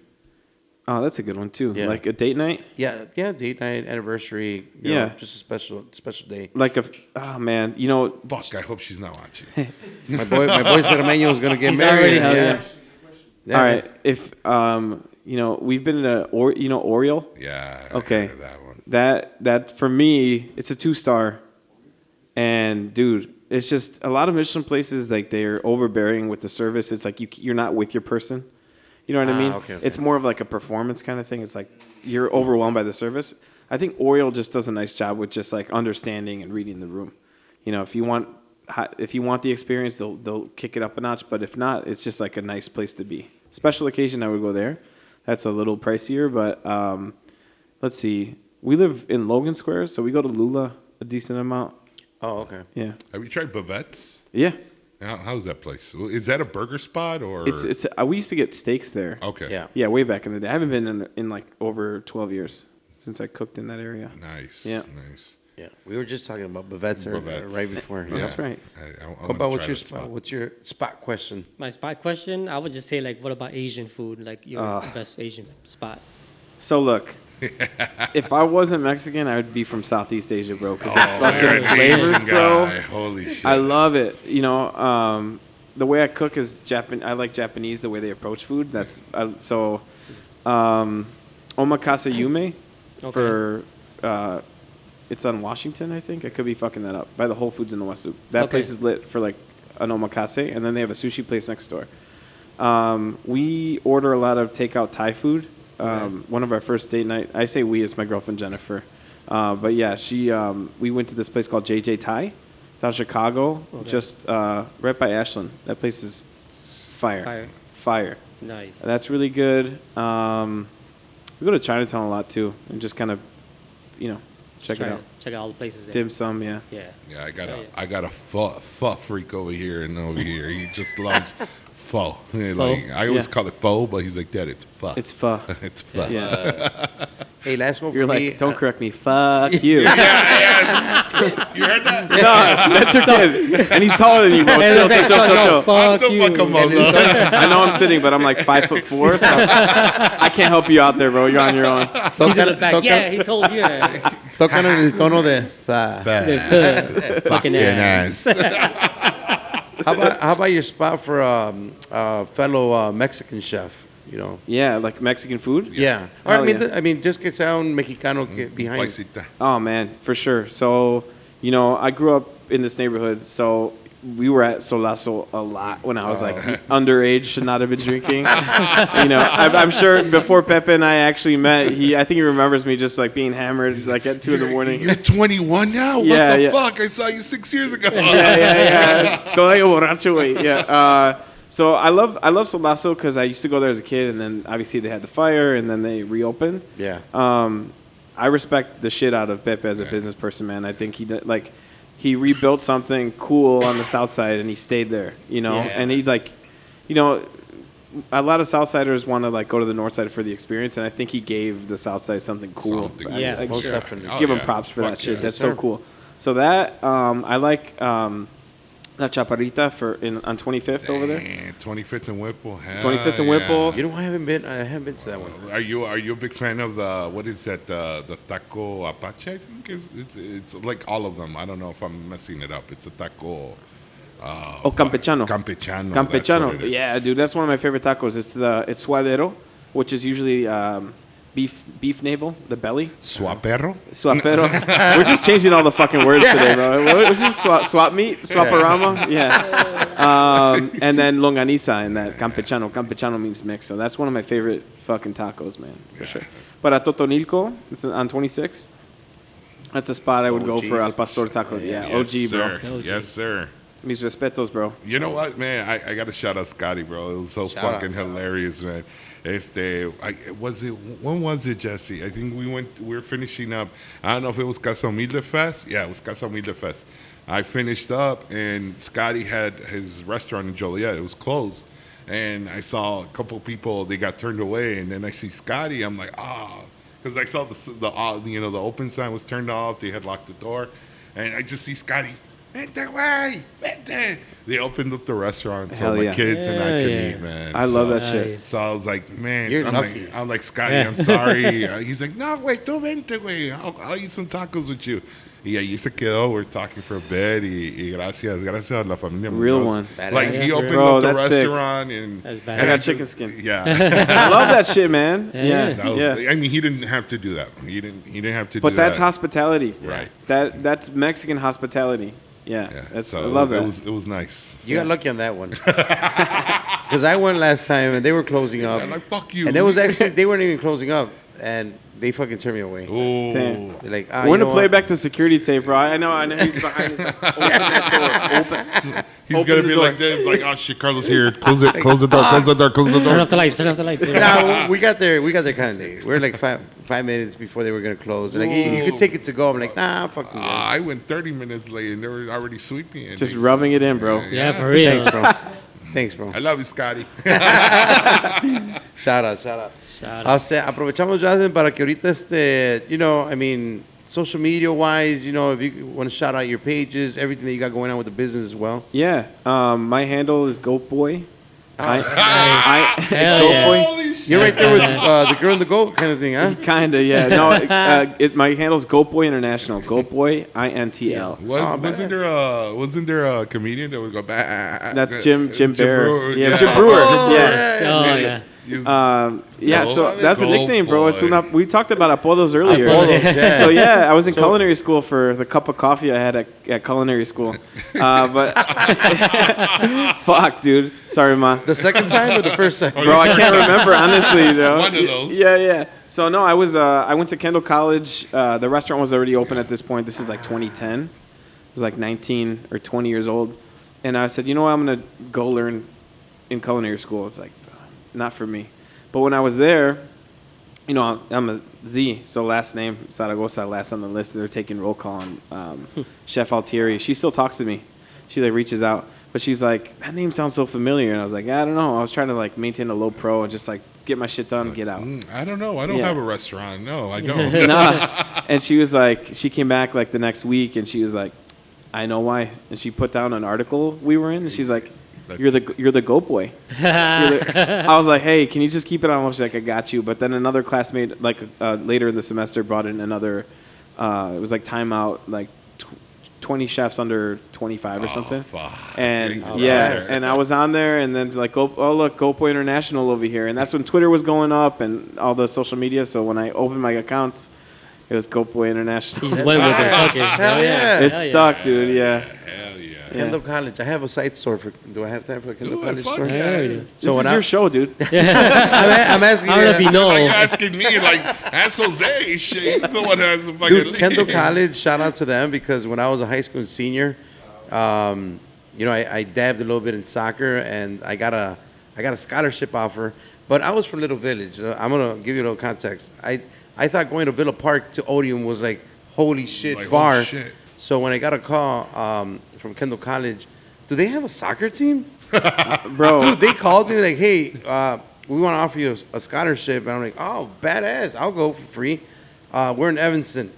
Oh, that's a good one too. Yeah. Like a date night. Yeah, date night, anniversary. You Yeah. know, just a special day. Like oh man, you know, Fuck, I hope she's not watching. My boy Cermeño is gonna get He's married. already- Yeah. Yeah, all right. If you know, we've been to Oriole. Yeah. I Okay. heard of that one. That for me, it's a 2-star. And dude, it's just a lot of Michelin places like they're overbearing with the service. It's like you're not with your person. You know what I mean? Okay. It's more of like a performance kind of thing. It's like you're overwhelmed by the service. I think Oriole just does a nice job with just like understanding and reading the room. You know, if you want the experience, they'll kick it up a notch. But if not, it's just like a nice place to be. Special occasion, I would go there. That's a little pricier, but let's see. We live in Logan Square, so we go to Lula a decent amount. Oh, okay. Yeah, Have you tried Bavette's? yeah. How's that place? Is that a burger spot or? It's we used to get steaks there. Okay. Yeah. Yeah, way back in the day. I haven't been in like over 12 years since I cooked in that area. Nice. Yeah. Nice. Yeah. We were just talking about Bavette's Bavette's. right before. Yeah. That's right. How about what's your spot? What's your spot question? My spot question, I would just say, like, what about Asian food? Like, your best Asian spot. So look, if I wasn't Mexican, I would be from Southeast Asia, bro. Because Oh, the you're fucking an flavors, Asian bro. guy. Holy shit. I love it. You know, the way I cook is I like Japanese, the way they approach food. That's so. Omakase Yume for. It's on Washington, I think. I could be fucking that up. By the Whole Foods in the West Loop. That Okay. place is lit for like an omakase, and then they have a sushi place next door. We order a lot of takeout Thai food. One of our first date night. I say we, it's my girlfriend Jennifer. But yeah, we went to this place called JJ Thai. It's out of Chicago, just right by Ashland. That place is fire. Nice. That's really good. We go to Chinatown a lot too, and just kind of, check it out. Check out all the places there. Dim sum, yeah. Yeah. Yeah, yeah. I got a pho freak over here and over here. He just loves pho. Like, I always call it pho, but he's like, Dad, it's pho. It's pho. It's pho. Yeah. Hey, last one You're for me. like, don't correct me. Fuck you. You heard that? No, that's your kid. And he's taller than you, bro. Chill. I'll Fuck still you. fuck him up, though. I know I'm sitting, but I'm like 5'4", so I can't help you out there, bro. You're on your own. He's in the back. Yeah, he told you. Tocan en el tono de fa. Fucking ass. How about your spot for fellow Mexican chef? You know. Yeah, like Mexican food. Yeah. Hell I mean, just que sea un mexicano que behind. Paisita. Oh man, for sure. So, I grew up in this neighborhood. So we were at Solazo a lot when I was like underage, should not have been drinking. You know, I'm sure before Pepe and I actually met, I think he remembers me just like being hammered like at 2 in the morning. You're 21 now? Yeah, what the yeah. fuck? I saw you 6 years ago. Yeah. Todavía borracho, güey. Yeah. So I love Solazo because I used to go there as a kid, and then obviously they had the fire, and then they reopened. Yeah. I respect the shit out of Pepe as a business person, man. I think he rebuilt something cool on the south side, and he stayed there, you know. Yeah. And he like, you know, a lot of Southsiders want to like go to the north side for the experience, and I think he gave the south side something cool. Something. Yeah, like, most sure. definitely. Give him yeah. props for Fuck that shit. yeah. That's Sure. so cool. So that I like La Chaparrita on 25th over there. 25th and Whipple. 25th and Whipple. You know, I haven't been to that one. Are you a big fan of what is that, the taco Apache? I think it's like all of them. I don't know if I'm messing it up. It's a taco. Campechano. Campechano. That's what it is. Yeah, dude, that's one of my favorite tacos. It's suadero, which is usually beef navel, the belly. Suapero. Suapero. We're just changing all the fucking words today, bro. What's this? Swap meat? Swaparama? Yeah. And then longaniza and that campechano. Campechano means mix. So that's one of my favorite fucking tacos, man, for sure. But at Totonilco, it's on 26th. That's a spot I would go for Al Pastor Taco. Yeah, Yes, OG, bro. sir. Yes, sir. Mis respetos, bro. You know what, man? I got to shout out Scotty, bro. It was so fucking hilarious, man. When was it, Jesse? I think we were finishing up. I don't know if it was CasaHumilde Fest. Yeah, it was CasaHumilde Fest. I finished up, and Scotty had his restaurant in Joliet. It was closed. And I saw a couple people, they got turned away. And then I see Scotty. I'm like, because I saw the open sign was turned off. They had locked the door. And I just see Scotty. Vente, güey, vente. They opened up the restaurant so Hell my yeah. kids and I Yeah, could yeah. eat, man. I love that shit. Nice. So I was like, man, You're I'm lucky. like, Scotty, I'm sorry. He's like, no, güey, tú vente, güey. I'll eat some tacos with you. Y ahí se quedó. We're talking for a bit. Y gracias a la familia. Real Munoz. one. Like, Yeah, he for opened real. Bro, up the that's sick. restaurant. And That's I bad. got chicken skin. Yeah. I love that shit, man. Yeah. That was, Yeah. I mean, he didn't have to do that. He didn't have to do that. But that's hospitality. Right. That's Mexican hospitality. Yeah. Yeah. I love that. It was nice. You got lucky on that one. Because I went last time and they were closing up. I'm like, fuck you. And it was actually, they weren't even closing up. And they fucking turned me away. Ooh. Damn. They're like, We're you gonna know play what? back the security tape, bro. I know he's behind us. Open that door. Open. He's Open gonna the be door. like this, like, oh shit, Carlos here. Close it, close the door, close the door, close the Turn door. off the lights. Turn off the lights. Nah, we got there kind of late. We were like five minutes before they were gonna close. They're like, hey, you could take it to go. I'm like, nah, fucking. I went 30 minutes late and they were already sweeping. And Just rubbing it in, bro. Yeah, for real. Thanks, bro. Thanks, bro. I love you, Scotty. Shout out. Shout out. Aprovechamos, Jonathan, para que ahorita, you know, I mean, social media wise, you know, if you want to shout out your pages, everything that you got going on with the business as well. Yeah. My handle is GoatBoy. Hell Goat yeah. Boy. Holy shit. You're right there with the girl and the goat kind of thing, huh? Kinda, yeah. No, my handle's GoatBoy International. GoatBoy INTL. Wasn't there a comedian that would go back? That's Jim Bear. Brewer. Yeah, Jim Brewer. Oh, Yeah. Oh, yeah. Yeah, so that's a Goat nickname, bro. It's Boy. we talked about apodos earlier. Apodos, yeah. So yeah, I was in culinary school for the cup of coffee I had at culinary school. But fuck, dude. Sorry, ma. The second time or the first time? Bro, I can't remember honestly. You know? One of those. Yeah. So no, I went to Kendall College. The restaurant was already open at this point. This is like 2010. I was like 19 or 20 years old, and I said, you know what, I'm gonna go learn in culinary school. It's like, not for me. But when I was there, you know, I'm a Z, so last name Zaragoza, last on the list. They're taking roll call on Chef Altieri. She still talks to me. She like reaches out, but she's like, that name sounds so familiar. And I was like, I don't know. I was trying to like maintain a low pro and just like get my shit done and get out. I don't know. I don't Yeah. have a restaurant. No, I don't. Nah. And she was like, she came back like the next week and she was like, I know why. And she put down an article we were in and she's like, you're the goat boy. I was like, hey, can you just keep it on? She's like, I got you. But then another classmate, like later in the semester, brought in another. It was like timeout, like 20 chefs under 25 or something. Fuck. And Oh, yeah, nice. and I was on there, and then like, oh look, GoPo International over here, and that's when Twitter was going up and all the social media. So when I opened my accounts, it was GoPo International. He's went with it. Okay. Hell yeah. It's Hell yeah. stuck, dude. Yeah. Hell yeah. Kendall College. I have a side store for. Do I have time for a Kendall College store? Yeah, we do. So This is your show, dude. I'm asking. I don't know if you know. Like asking me, like, ask Jose. Shit, someone has a fucking Dude, Kendall College. Shout out to them because when I was a high school senior, I dabbed a little bit in soccer and I got a scholarship offer. But I was from Little Village. I'm gonna give you a little context. I thought going to Villa Park to Odeon was like holy shit Like, far. holy shit. So when I got a call from Kendall College, do they have a soccer team? Bro. Dude, they called me like, hey, we want to offer you a scholarship. And I'm like, oh, badass. I'll go for free. We're in Evanston.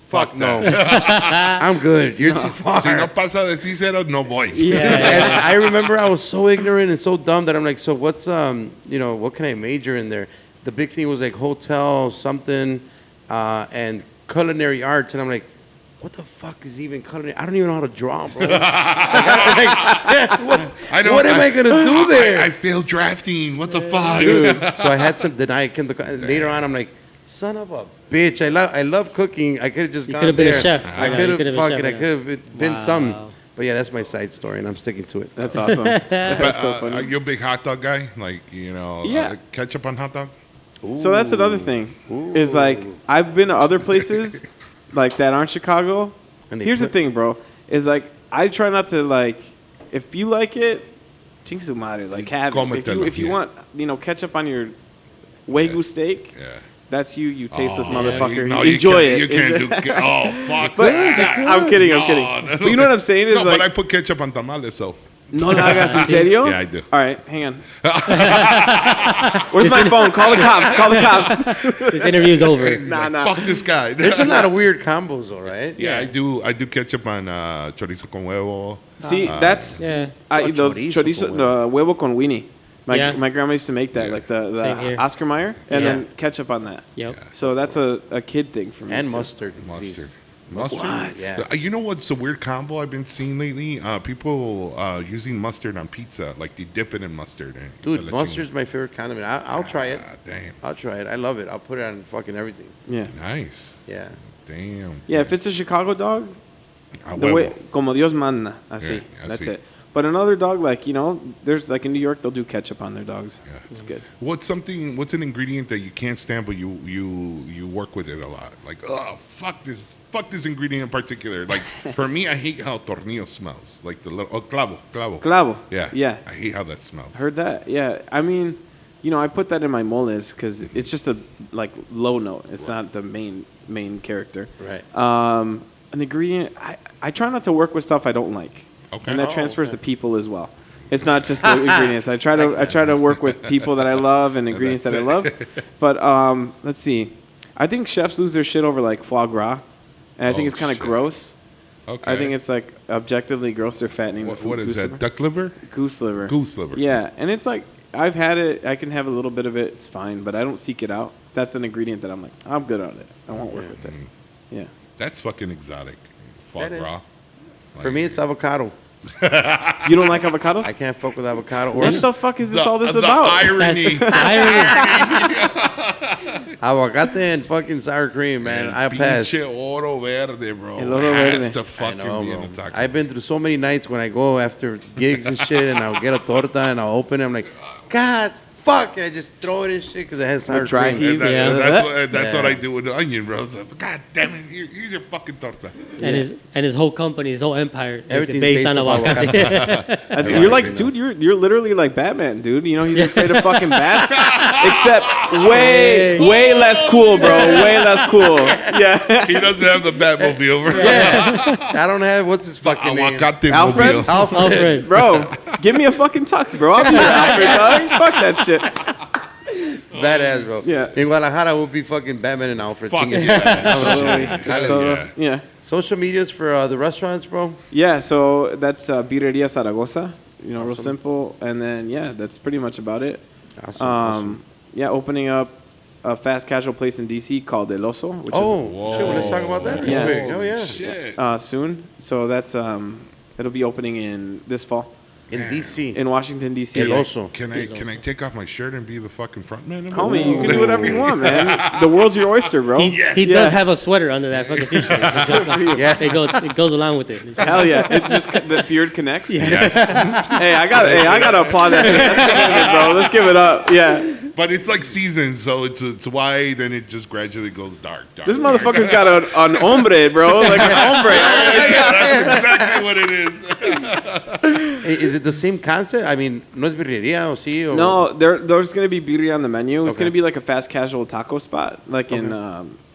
Fuck no. I'm good. You're too far. Si no pasa de Cicero, no voy. And I remember I was so ignorant and so dumb that I'm like, so what's, what can I major in there? The big thing was like hotel something and culinary arts. And I'm like, what the fuck is even culinary? I don't even know how to draw, bro. What am I going to do there? I failed drafting. What the fuck? Dude. So I had to deny Kendall. Later on, I'm like, son of a bitch. I love cooking. I could have just gone been a there. chef. I Yeah, could you could've have been a fucking. chef, I could have been Wow. some. But yeah, that's my side story, and I'm sticking to it. That's awesome. That's so funny. Are you a big hot dog guy? Like, Yeah. ketchup on hot dog? So that's another thing. Is like I've been to other places like that aren't Chicago. And they Here's the put- thing, bro. Is like I try not to like if you like it, ching su madre, like have it. If you yeah. want, ketchup on your Wagyu steak, Yeah. that's you. You tasteless Oh, motherfucker. no, You enjoy it. You can't do. Oh fuck But that. I'm kidding. I'm kidding. No. But you know what I'm saying is No, like but I put ketchup on tamales, so. no la hagas en serio. Yeah, I do. All right, hang on. Where's my phone? Call the cops. Call the cops. This interview is over. Nah. Fuck this guy. There's a lot of weird combos, though, right? Yeah, I do ketchup on chorizo con huevo. See, that's Yeah. those Chorizo chorizo, con the huevo con weenie. Yeah. My grandma used to make that, Yeah. like Same the here. Oscar Mayer, and Yeah. then ketchup on that. Yep. So that's a kid thing for me. And too. mustard. Mustard. What? Mustard? Yeah. You know what's a weird combo I've been seeing lately? People using mustard on pizza. Like they dip it in mustard. And Dude, se le mustard's chingan. my favorite condiment. I'll try it. Ah, damn. I'll try it. I love it. I'll put it on fucking everything. Yeah, Nice. Yeah. Damn. yeah. If it's a Chicago dog, Ah, the huevo. way como Dios manda, así. Yeah, That's así. it. But another dog, like there's like in New York, they'll do ketchup on their dogs. Yeah. It's good. What's an ingredient that you can't stand, but you work with it a lot? Like, oh, fuck this ingredient in particular. Like, for me, I hate how tornillo smells. Like the little, clavo. Clavo. Yeah. Yeah. I hate how that smells. Heard that? Yeah. I mean, I put that in my moles because it's just a like low note. It's not the main character. Right. An ingredient. I try not to work with stuff I don't like. Okay. And that Oh, transfers to people as well. It's not just the ingredients. I try to work with people that I love and ingredients that I love. But let's see. I think chefs lose their shit over like foie gras, and I think Oh, it's kind of shit. gross. Okay. I think it's like objectively gross. They're fattening the food. What is goose that? liver. Duck liver? Goose liver. Goose liver. Yeah, and it's like I've had it. I can have a little bit of it. It's fine, but I don't seek it out. That's an ingredient that I'm like, I'm good on it. I won't work with it. Yeah. That's fucking exotic. Foie That is. gras. For me, it's avocado. You don't like avocados? I can't fuck with avocado. Or What the fuck is this all this the about? irony. Aguacate and fucking sour cream, man. I pass. Pinche oro verde, bro. El oro Has verde. to I fucking know, be in bro. the taco. I've been through so many nights when I go after gigs and shit, and I'll get a torta and I'll open it. I'm like, God, fuck! And I just throw it in shit because it has sour dry cream. heat. And Yeah. that's what Yeah. I do with the onion, bro. It's like, God damn it, here's your fucking torta. And his whole company, his whole empire, is Everything's based based on off avocado. You're like, dude, you're literally like Batman, dude. He's afraid of fucking bats, except way less cool, bro. Way less cool. Yeah. He doesn't have the Batmobile, bro. Yeah, I don't have what's his fucking name. Aguacate Alfred? mobile. Alfred. Bro, give me a fucking tux, bro. I'll be your Alfred, dog. Fuck that shit. Badass, bro. Yeah. In Guadalajara, we'll be fucking Batman and Alfred. Fuck Chingue yeah. su madre. Yeah. Yeah. Social medias for the restaurants, bro. Yeah, so that's Birrieria Zaragoza. Real Awesome. simple. And then, yeah, that's pretty much about it. Awesome. Yeah, opening up a fast casual place in D.C. called El Oso, which Oh, Whoa. shit. Well, let's talk about that. Yeah. Oh, yeah. Shit. is soon. So that's it'll be opening in this fall. In D.C. in Washington, D.C. El yeah. Oso. Can I take off my shirt and be the fucking front man? Homie, you can do whatever you want, man. The world's your oyster, bro. He does have a sweater under that fucking t-shirt. It's just like, it goes along with it. Hell yeah! It just the beard connects. Yes. Hey, I gotta applaud that. Let's give it, bro. Let's give it up. Yeah. But it's like seasons, so it's white and it just gradually goes dark. This motherfucker's got an hombre, bro. Like an hombre. That's exactly what it is. Is it the same concept? I mean, no es birrería o sí? Or... No, there's gonna be birria on the menu. It's Okay. gonna be like a fast casual taco spot, like in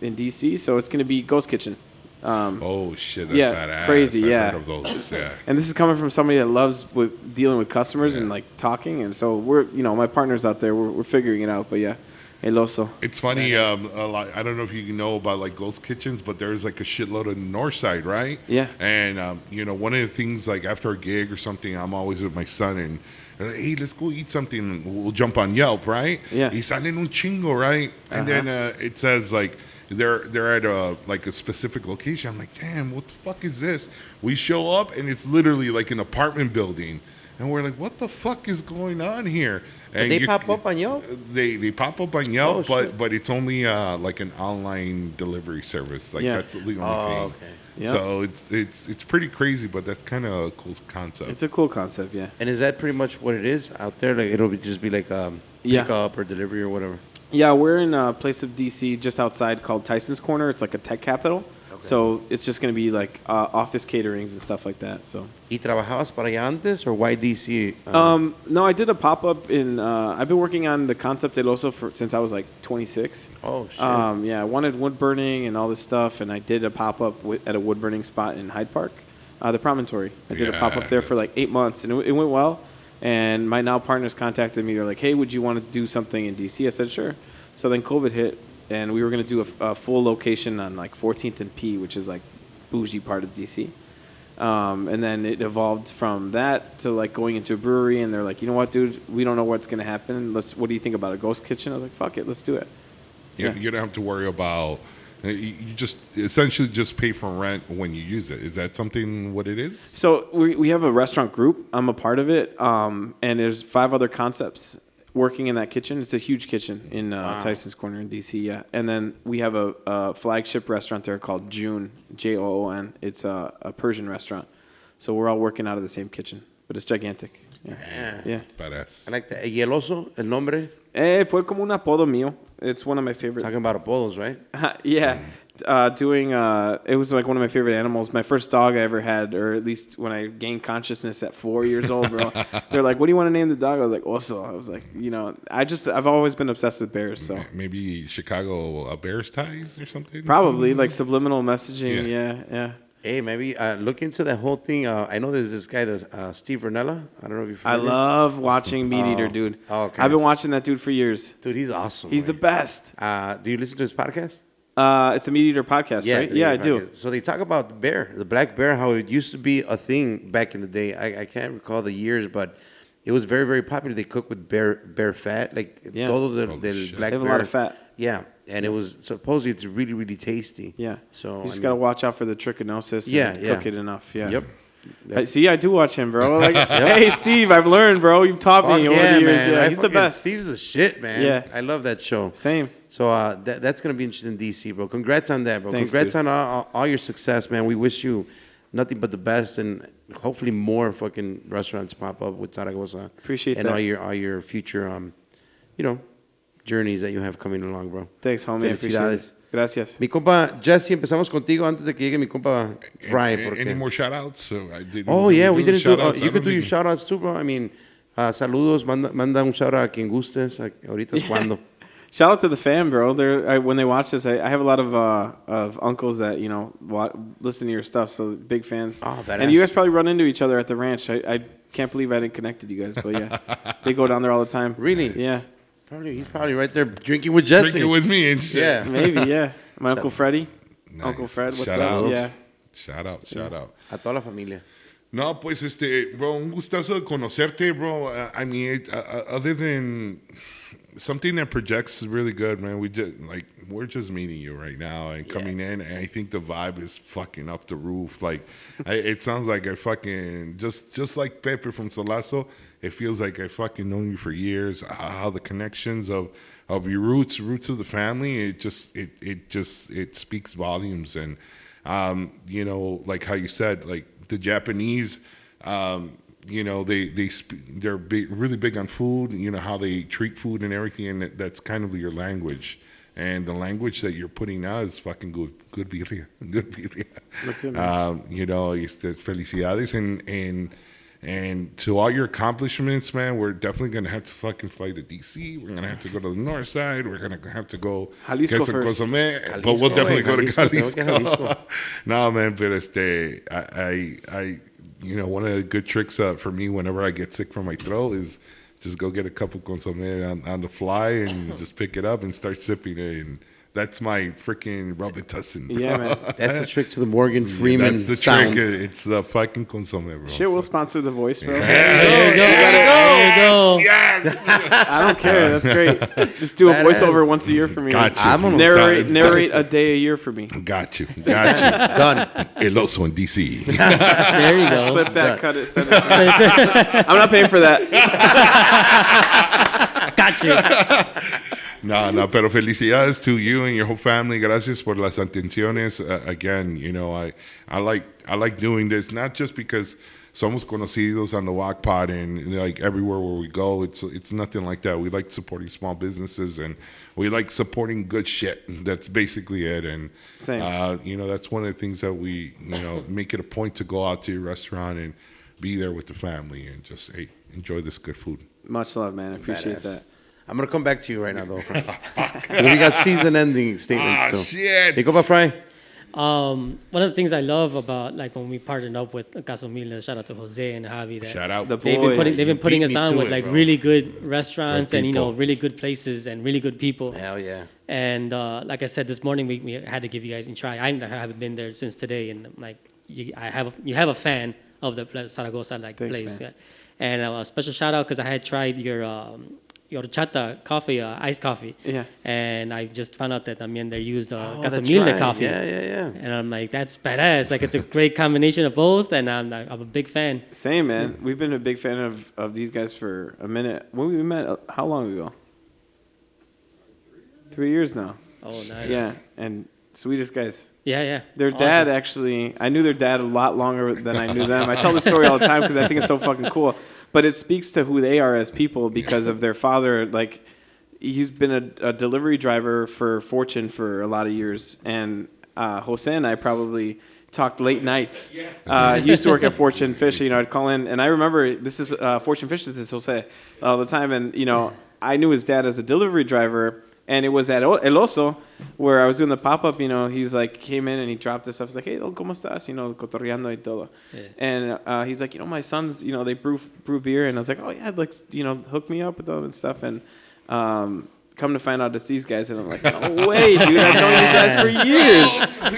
DC. So it's gonna be Ghost Kitchen. Oh shit, that's Yeah, badass. crazy, I've yeah. heard of those. Yeah. And this is coming from somebody that loves dealing with customers and like talking. And so we're, my partners out there, we're figuring it out. But yeah, El Oso. It's funny. A lot, I don't know if you know about like ghost kitchens, but there's like a shitload on the north side, right? Yeah. And one of the things like after a gig or something, I'm always with my son and. Hey, let's go eat something. We'll jump on Yelp, right? Yeah. Y salen un chingo, right? And then it says like they're at a specific location. I'm like, damn, what the fuck is this? We show up and it's literally like an apartment building, and we're like, what the fuck is going on here? And They pop up on Yelp? They pop up on Yelp, Oh, shit. but it's only like an online delivery service. Like Yeah. that's the only thing. okay. Yeah. So it's pretty crazy, but that's kind of a cool concept. It's a cool concept, yeah. And is that pretty much what it is out there? Like it'll just be like Yeah. pick up or delivery or whatever. Yeah, we're in a place of DC just outside called Tyson's Corner. It's like a tech capital. So it's just going to be like office caterings and stuff like that. So. ¿Y trabajabas para allá antes or why DC? No, I did a pop-up in, I've been working on the concept del Oso since I was like 26. Oh, shit. Yeah, I wanted wood burning and all this stuff, and I did a pop-up at a wood burning spot in Hyde Park, the Promontory. I did a pop-up there for like 8 months, and it went well. And my now partners contacted me. They're like, hey, would you want to do something in DC? I said, sure. So then COVID hit, and we were going to do a full location on like 14th and P, which is like bougie part of DC. And then it evolved from that to like going into a brewery, and they're like, you know what, dude, we don't know what's going to happen. What do you think about a ghost kitchen? I was like, fuck it, let's do it. You don't have to worry about. You just essentially just pay for rent when you use it. Is that something what it is? So we have a restaurant group. I'm a part of it, and there's 5 other concepts working in that kitchen. It's a huge kitchen in Tyson's Corner in DC, yeah. And then we have a flagship restaurant there called Joon, Joon. It's a Persian restaurant. So we're all working out of the same kitchen, but it's gigantic. Yeah. Badass. I like that. ¿Y el oso, el nombre? Fue como un apodo mío. It's one of my favorite. Talking about apodos, right? Yeah. It was like one of my favorite animals. My first dog I ever had, or at least when I gained consciousness at 4 years old, bro. They're like, what do you want to name the dog? I was like, Oso. I was like, I've always been obsessed with bears, so. Maybe Chicago Bears ties or something? Probably, like subliminal messaging, yeah. Hey, maybe look into that whole thing. I know there's this guy, Steve Ranella. I don't know if you've heard I of him. love watching Meat Eater, dude. Oh, okay. I've been watching that dude for years. Dude, he's awesome. He's the best. Do you listen to his podcast? It's the Meat Eater podcast, right? Yeah, I do. So they talk about the bear, the black bear, how it used to be a thing back in the day. I can't recall the years, but it was very, very popular. They cook with bear fat, like todo del shit. black They have bear. a lot of fat. Yeah, and it was supposedly it's really, really tasty. Yeah. So You just got to watch out for the trichinosis and cook it enough. Yeah. Yep. See, I do watch him, bro. Like, hey, Steve, I've learned, bro. You've taught me over the years. Man. Yeah, he's the best. Steve's the shit, man. Yeah. I love that show. Same. So that's going to be interesting in DC, bro. Congrats on that, bro. Thanks, Congrats dude. on all your success, man. We wish you nothing but the best and hopefully more fucking restaurants pop up with Zaragoza. Appreciate and that. all your future, journeys that you have coming along, bro. Thanks, homie. I appreciate Felicidades. it. Gracias. Mi compa Jesse, empezamos contigo antes de que llegue mi compa Fry. Any more shout outs? Oh, yeah, we didn't do shout-outs? you could do your shout outs too, bro. I mean, saludos, manda un shout out a quien gustes. Ahorita es cuando. Shout out to the fam, bro. When they watch this, I have a lot of uncles that listen to your stuff, so big fans. Oh, badass. And you guys probably run into each other at the ranch. I can't believe I didn't connect with you guys, but yeah, they go down there all the time. Really? Yeah. He's probably right there drinking with Jesse. Drinking with me and shit. Yeah. Maybe, yeah. My Uncle Freddie. Nice. Uncle Fred, what's Shout up? out. Yeah. Shout out. A toda la familia. No, pues bro, un gustazo de conocerte, bro. I mean, other than something that projects is really good, man. We're just meeting you right now and coming in, and I think the vibe is fucking up the roof. Like, it sounds like I fucking just like Pepe from Solazo. It feels like I fucking known you for years. How the connections of your roots of the family. It speaks volumes, and like how you said, like the Japanese. They're really big on food. You know how they treat food and everything, and that's kind of your language. And the language that you're putting out is fucking good birria. That's it, felicidades and to all your accomplishments, man. We're definitely gonna have to fucking fly to DC. We're gonna have to go to the north side. We're gonna have to go Jalisco get some first. consomé, but we'll definitely go to Jalisco. No, man, but I one of the good tricks for me whenever I get sick from my throat is just go get a couple consomé on the fly and just pick it up and start sipping it. And that's my freaking Robitussin. Yeah, man. That's the trick to the Morgan Freeman That's the sound. trick. It's the fucking consomé, bro. Shit, we'll sponsor the voice, bro. There you go. Yes. I don't care. That's great. Just do a voiceover once a year for me. Got you. I'm on Narrate a day a year for me. Got you. Done. El Oso in DC. There you go. Clip that, cut it, send it to me. I'm not paying for that. Got you. No, pero felicidades to you and your whole family. Gracias por las atenciones. Again, I like doing this, not just because somos conocidos on the GuacPod and like everywhere where we go. It's nothing like that. We like supporting small businesses and we like supporting good shit. That's basically it. And Same. That's one of the things that we make it a point to go out to your restaurant and be there with the family and just enjoy this good food. Much love, man. I appreciate Badass. that. I'm going to come back to you right now, though. We got season-ending statements. Shit. Hey, go back, Fry. One of the things I love about like when we partnered up with CasaHumilde, shout out to Jose and Javi. That Shout out. The they've boys. been putting Beat us me on to with it, like bro. really good restaurants Good and people. really good places and really good people. Hell yeah. And like I said this morning, we had to give you guys a try. I haven't been there since today, and like you have a fan of the Zaragoza Thanks, place. man. Yeah. And a special shout out because I had tried your horchata coffee, iced coffee. Yeah. And I just found out that también they used That's CasaHumilde right. coffee. Yeah. And I'm like, that's badass. Like, it's a great combination of both, and I'm a big fan. Same, man. We've been a big fan of these guys for a minute. When we met, how long ago? 3 years now. Oh, nice. Yeah, and sweetest guys. Yeah. Their Awesome. dad actually, I knew their dad a lot longer than I knew them. I tell the story all the time because I think it's so fucking cool. But it speaks to who they are as people because of their father. Like, he's been a delivery driver for Fortune for a lot of years. And Jose and I probably talked late nights. He used to work at Fortune Fish. I'd call in. And I remember, this is Fortune Fish, this is Jose, all the time. And, I knew his dad as a delivery driver. And it was at El Oso where I was doing the pop-up, he's like, came in and he dropped this stuff. He's like, hey, ¿cómo estás? Cotorreando y todo. Yeah. And he's like, my sons, they brew beer. And I was like, oh, yeah, like, hook me up with them and stuff. And come to find out it's these guys. And I'm like, no way, dude. I've known you guys for years.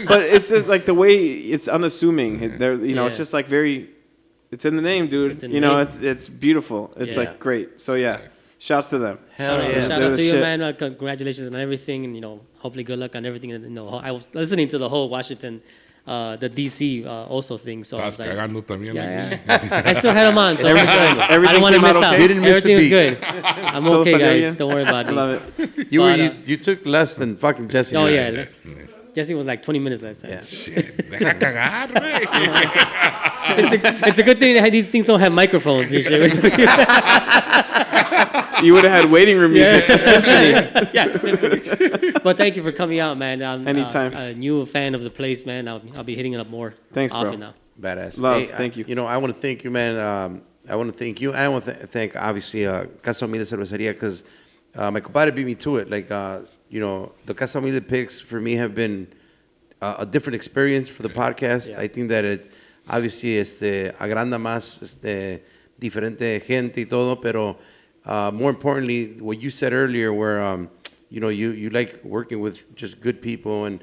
But it's just like the way it's unassuming. They're, it's just like it's in the name, dude. It's in the name. It's beautiful. It's Yeah. like great. So, yeah. Shouts to them. Hell yeah. Shout They're out the to you, shit. man. Congratulations on everything, and hopefully good luck on everything. And I was listening to the whole Washington, the DC also thing. So I was Estás like, cagando también. yeah. I still had them on, so Everything I don't want to came miss out out. okay? Didn't miss a Everything was beat. good. I'm Todo okay, salió guys. bien. Don't worry about I me. love it. You took less than fucking Jesse. Oh did. yeah. Jesse was like 20 minutes last time. Yeah. Shit. Deja cagar, güey. It's a good thing that these things don't have microphones and shit. You would have had waiting room music. Yeah, symphony. But thank you for coming out, man. I'm Anytime. a new fan of the place, man. I'll be hitting it up more. Thanks, bro. often now. Badass. Love, thank you. I want to thank you, man. I want to thank you. I want to thank, obviously, CasaHumilde Cerveceria because my compadre beat me to it. Like, the CasaHumilde picks for me have been a different experience for the podcast. Yeah. I think that it obviously agranda más diferente gente y todo, pero more importantly, what you said earlier, where you like working with just good people, and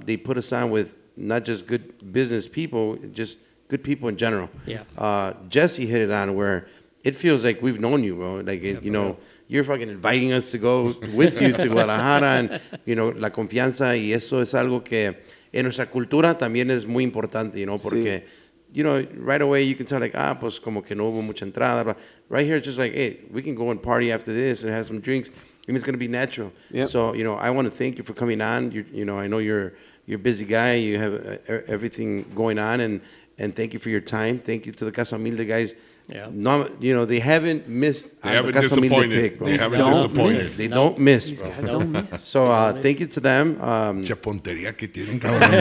they put us on with not just good business people, just good people in general. Yeah. Jesse hit it on where it feels like we've known you, bro. Like, you're fucking inviting us to go with you to Guadalajara, and, la confianza, y eso es algo que en nuestra cultura también es muy importante, porque, right away you can tell, like, pues como que no hubo mucha entrada, but right here it's just like, hey, we can go and party after this and have some drinks, and it's going to be natural. Yep. So, I want to thank you for coming on. I know you're a busy guy, you have everything going on, and thank you for your time. Thank you to the Casa Humilde guys. Yeah. No, they haven't missed. They haven't the Casa Humilde disappointed. pick, bro. They haven't Don't disappointed. miss. They don't miss, These bro. guys don't miss. So thank you to them. Chapontería que tienen, cabrón.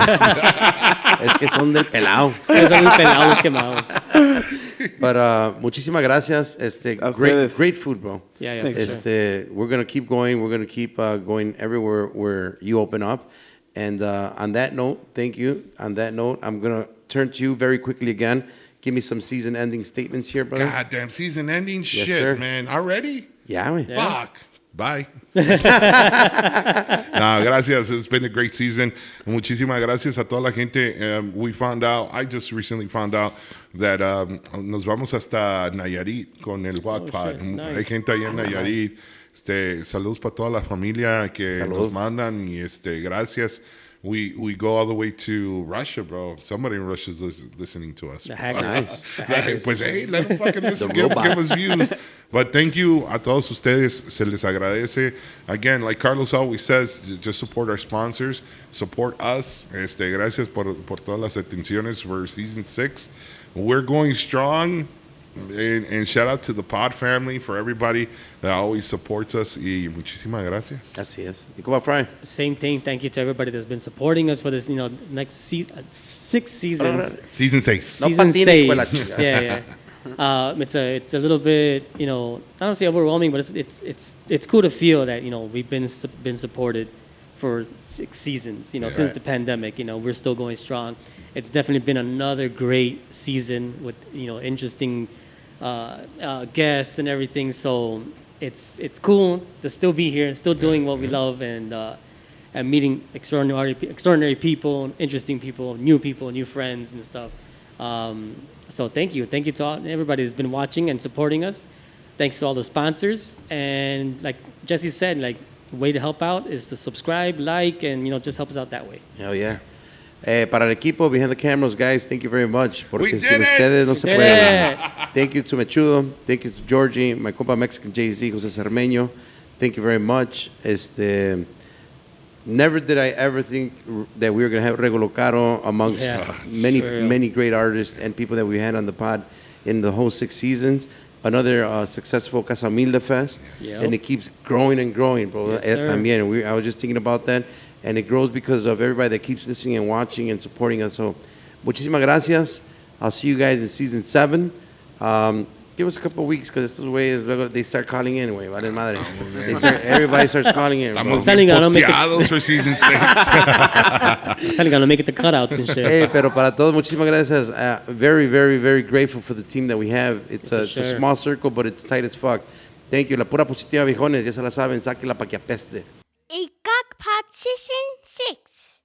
Es que son del pelao. Son muy pelados quemados. But muchísimas gracias. A ustedes. Great food, bro. Yeah. Thanks, We're gonna keep going. We're gonna keep going everywhere where you open up. And on that note, thank you. On that note, I'm gonna turn to you very quickly again. Give me some season-ending statements here, brother. Goddamn season ending Yes, shit, sir. man. Already? Yeah, man. Fuck. Bye. No, gracias. It's been a great season. Muchísimas gracias a toda la gente. I just recently found out that nos vamos hasta Nayarit con el GuacPod. shit. Nice. Hay gente ahí en Nayarit. Saludos para toda la familia que nos mandan y gracias. We go all the way to Russia, bro. Somebody in Russia is listening to us. The hackers. Pues, hey, let them fucking listen. The Give robots. us views. But thank you a todos ustedes. Se les agradece. Again, like Carlos always says, just support our sponsors. Support us. Gracias por todas las atenciones for season 6. We're going strong. And shout out to the Pod family, for everybody that always supports us. Y muchísimas gracias. Así es. ¿Y cómo va, Fry? Same thing. Thank you to everybody that's been supporting us for this, next 6 seasons. Season 6. No Season patines, 6. pues, la chingada. Yeah. It's a little bit, I don't say overwhelming, but it's cool to feel that we've been supported for 6 seasons. Since Right. the pandemic. We're still going strong. It's definitely been another great season with interesting guests and everything. So it's cool to still be here, still doing what we love, and meeting extraordinary people, interesting people, new friends and stuff. So thank you to everybody that's been watching and supporting us. Thanks to all the sponsors, and like Jesse said, like the way to help out is to subscribe, like, and just help us out that way. Hell yeah. Para el equipo behind the cameras, guys, thank you very much. Porque We sin did it. ustedes no se Did puede. it. Thank you to Mechudo. Thank you to Georgie, my compa Mexican Jay-Z, Jose Cermeño. Thank you very much. Never did I ever think that we were going to have Regulo Caro amongst many great artists and people that we had on the pod in the whole 6 seasons. Another successful Casa Humilde Fest. Yep. And it keeps growing and growing, bro. Yes, sir. También. I was just thinking about that. And it grows because of everybody that keeps listening and watching and supporting us. So, muchísimas gracias. I'll see you guys in season 7. Give us a couple of weeks because this is the way they start calling in anyway. Vale madre. Everybody starts calling in. Estamos Bro. bien telling you, I don't make it- poteados for season 6. I'm telling you, gonna make it the cutouts and shit. Hey, pero para todos, muchísimas gracias. Very, very, very grateful for the team that we have. It's a sure. small circle, but it's tight as fuck. Thank you. La pura positiva, viejones. Ya se la saben. Sáquela pa' que apeste. A GuacPod Season 6.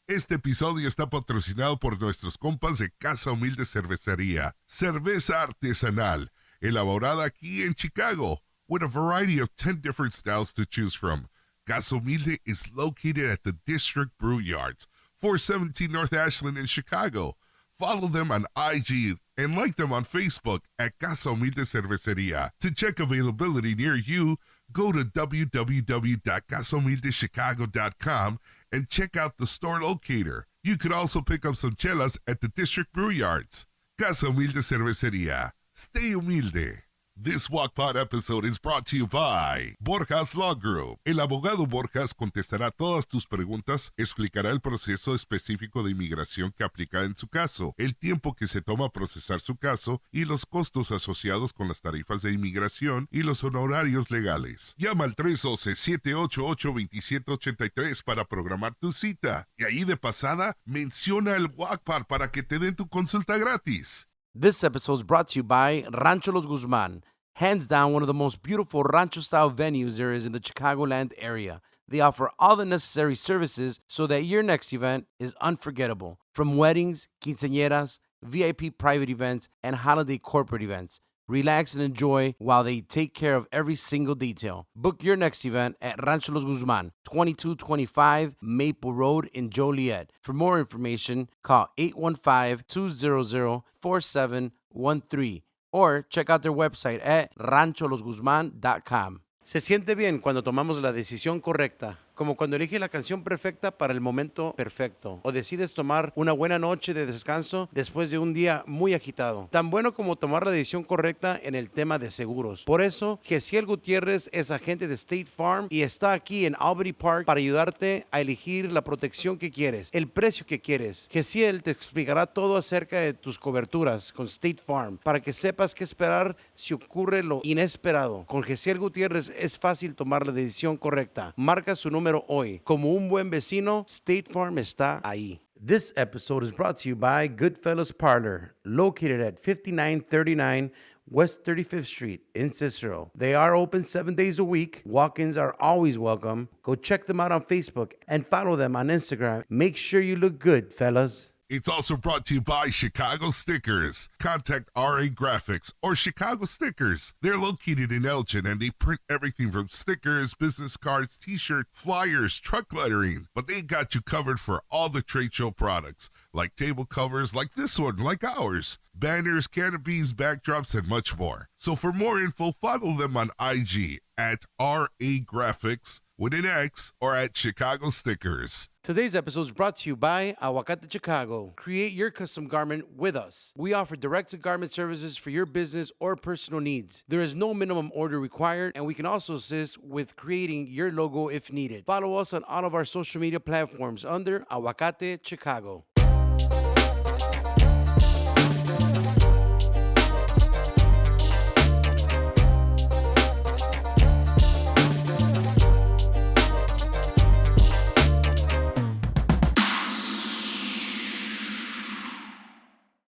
Este episodio está patrocinado por nuestros compas de Casa Humilde Cerveceria. Cerveza artesanal, elaborada aquí en Chicago, with a variety of 10 different styles to choose from. Casa Humilde is located at the District Brew Yards, 417 North Ashland in Chicago. Follow them on IG and like them on Facebook at Casa Humilde Cerveceria. To check availability near you, go to www.casahumildechicago.com and check out the store locator. You could also pick up some chelas at the District Brew Yards. Casa Humilde Cerveceria. Stay humilde. This GuacPod episode is brought to you by Borjas Law Group. El abogado Borjas contestará todas tus preguntas, explicará el proceso específico de inmigración que aplica en su caso, el tiempo que se toma procesar su caso y los costos asociados con las tarifas de inmigración y los honorarios legales. Llama al 312-788-2783 para programar tu cita. Y ahí de pasada, menciona el GuacPod para que te den tu consulta gratis. This episode is brought to you by Rancho Los Guzman, hands down one of the most beautiful rancho-style venues there is in the Chicagoland area. They offer all the necessary services so that your next event is unforgettable. From weddings, quinceañeras, VIP private events, and holiday corporate events. relax, and enjoy while they take care of every single detail. Book your next event at Rancho Los Guzman, 2225 Maple Road in Joliet. For more information, call 815-200-4713 or check out their website at rancholosguzman.com. Se siente bien cuando tomamos la decisión correcta, como cuando eliges la canción perfecta para el momento perfecto o decides tomar una buena noche de descanso después de un día muy agitado. Tan bueno como tomar la decisión correcta en el tema de seguros. Por eso, Gessiel Gutierrez es agente de State Farm y está aquí en Albany Park para ayudarte a elegir la protección que quieres, el precio que quieres. Gessiel te explicará todo acerca de tus coberturas con State Farm para que sepas qué esperar si ocurre lo inesperado. Con Gessiel Gutierrez es fácil tomar la decisión correcta. Marca su número hoy. Como un buen vecino, State Farm está ahí. This episode is brought to you by Goodfellas Parlor, located at 5939 West 35th Street in Cicero. They are open 7 days a week. Walk-ins are always welcome. Go check them out on Facebook and follow them on Instagram. Make sure you look good, fellas. It's also brought to you by Chicago Stickers. Contact R.A Graphix or Chicago Stickers. They're located in Elgin and they print everything from stickers, business cards, t-shirts, flyers, truck lettering. But they got you covered for all the trade show products, like table covers like this one, like ours, banners, canopies, backdrops, and much more. So for more info, follow them on IG at R.A Graphix with an X or at Chicago Stickers. Today's episode is brought to you by Aguacate Chicago. Create your custom garment with us. We offer direct-to-garment services for your business or personal needs. There is no minimum order required, and we can also assist with creating your logo if needed. Follow us on all of our social media platforms under Aguacate Chicago.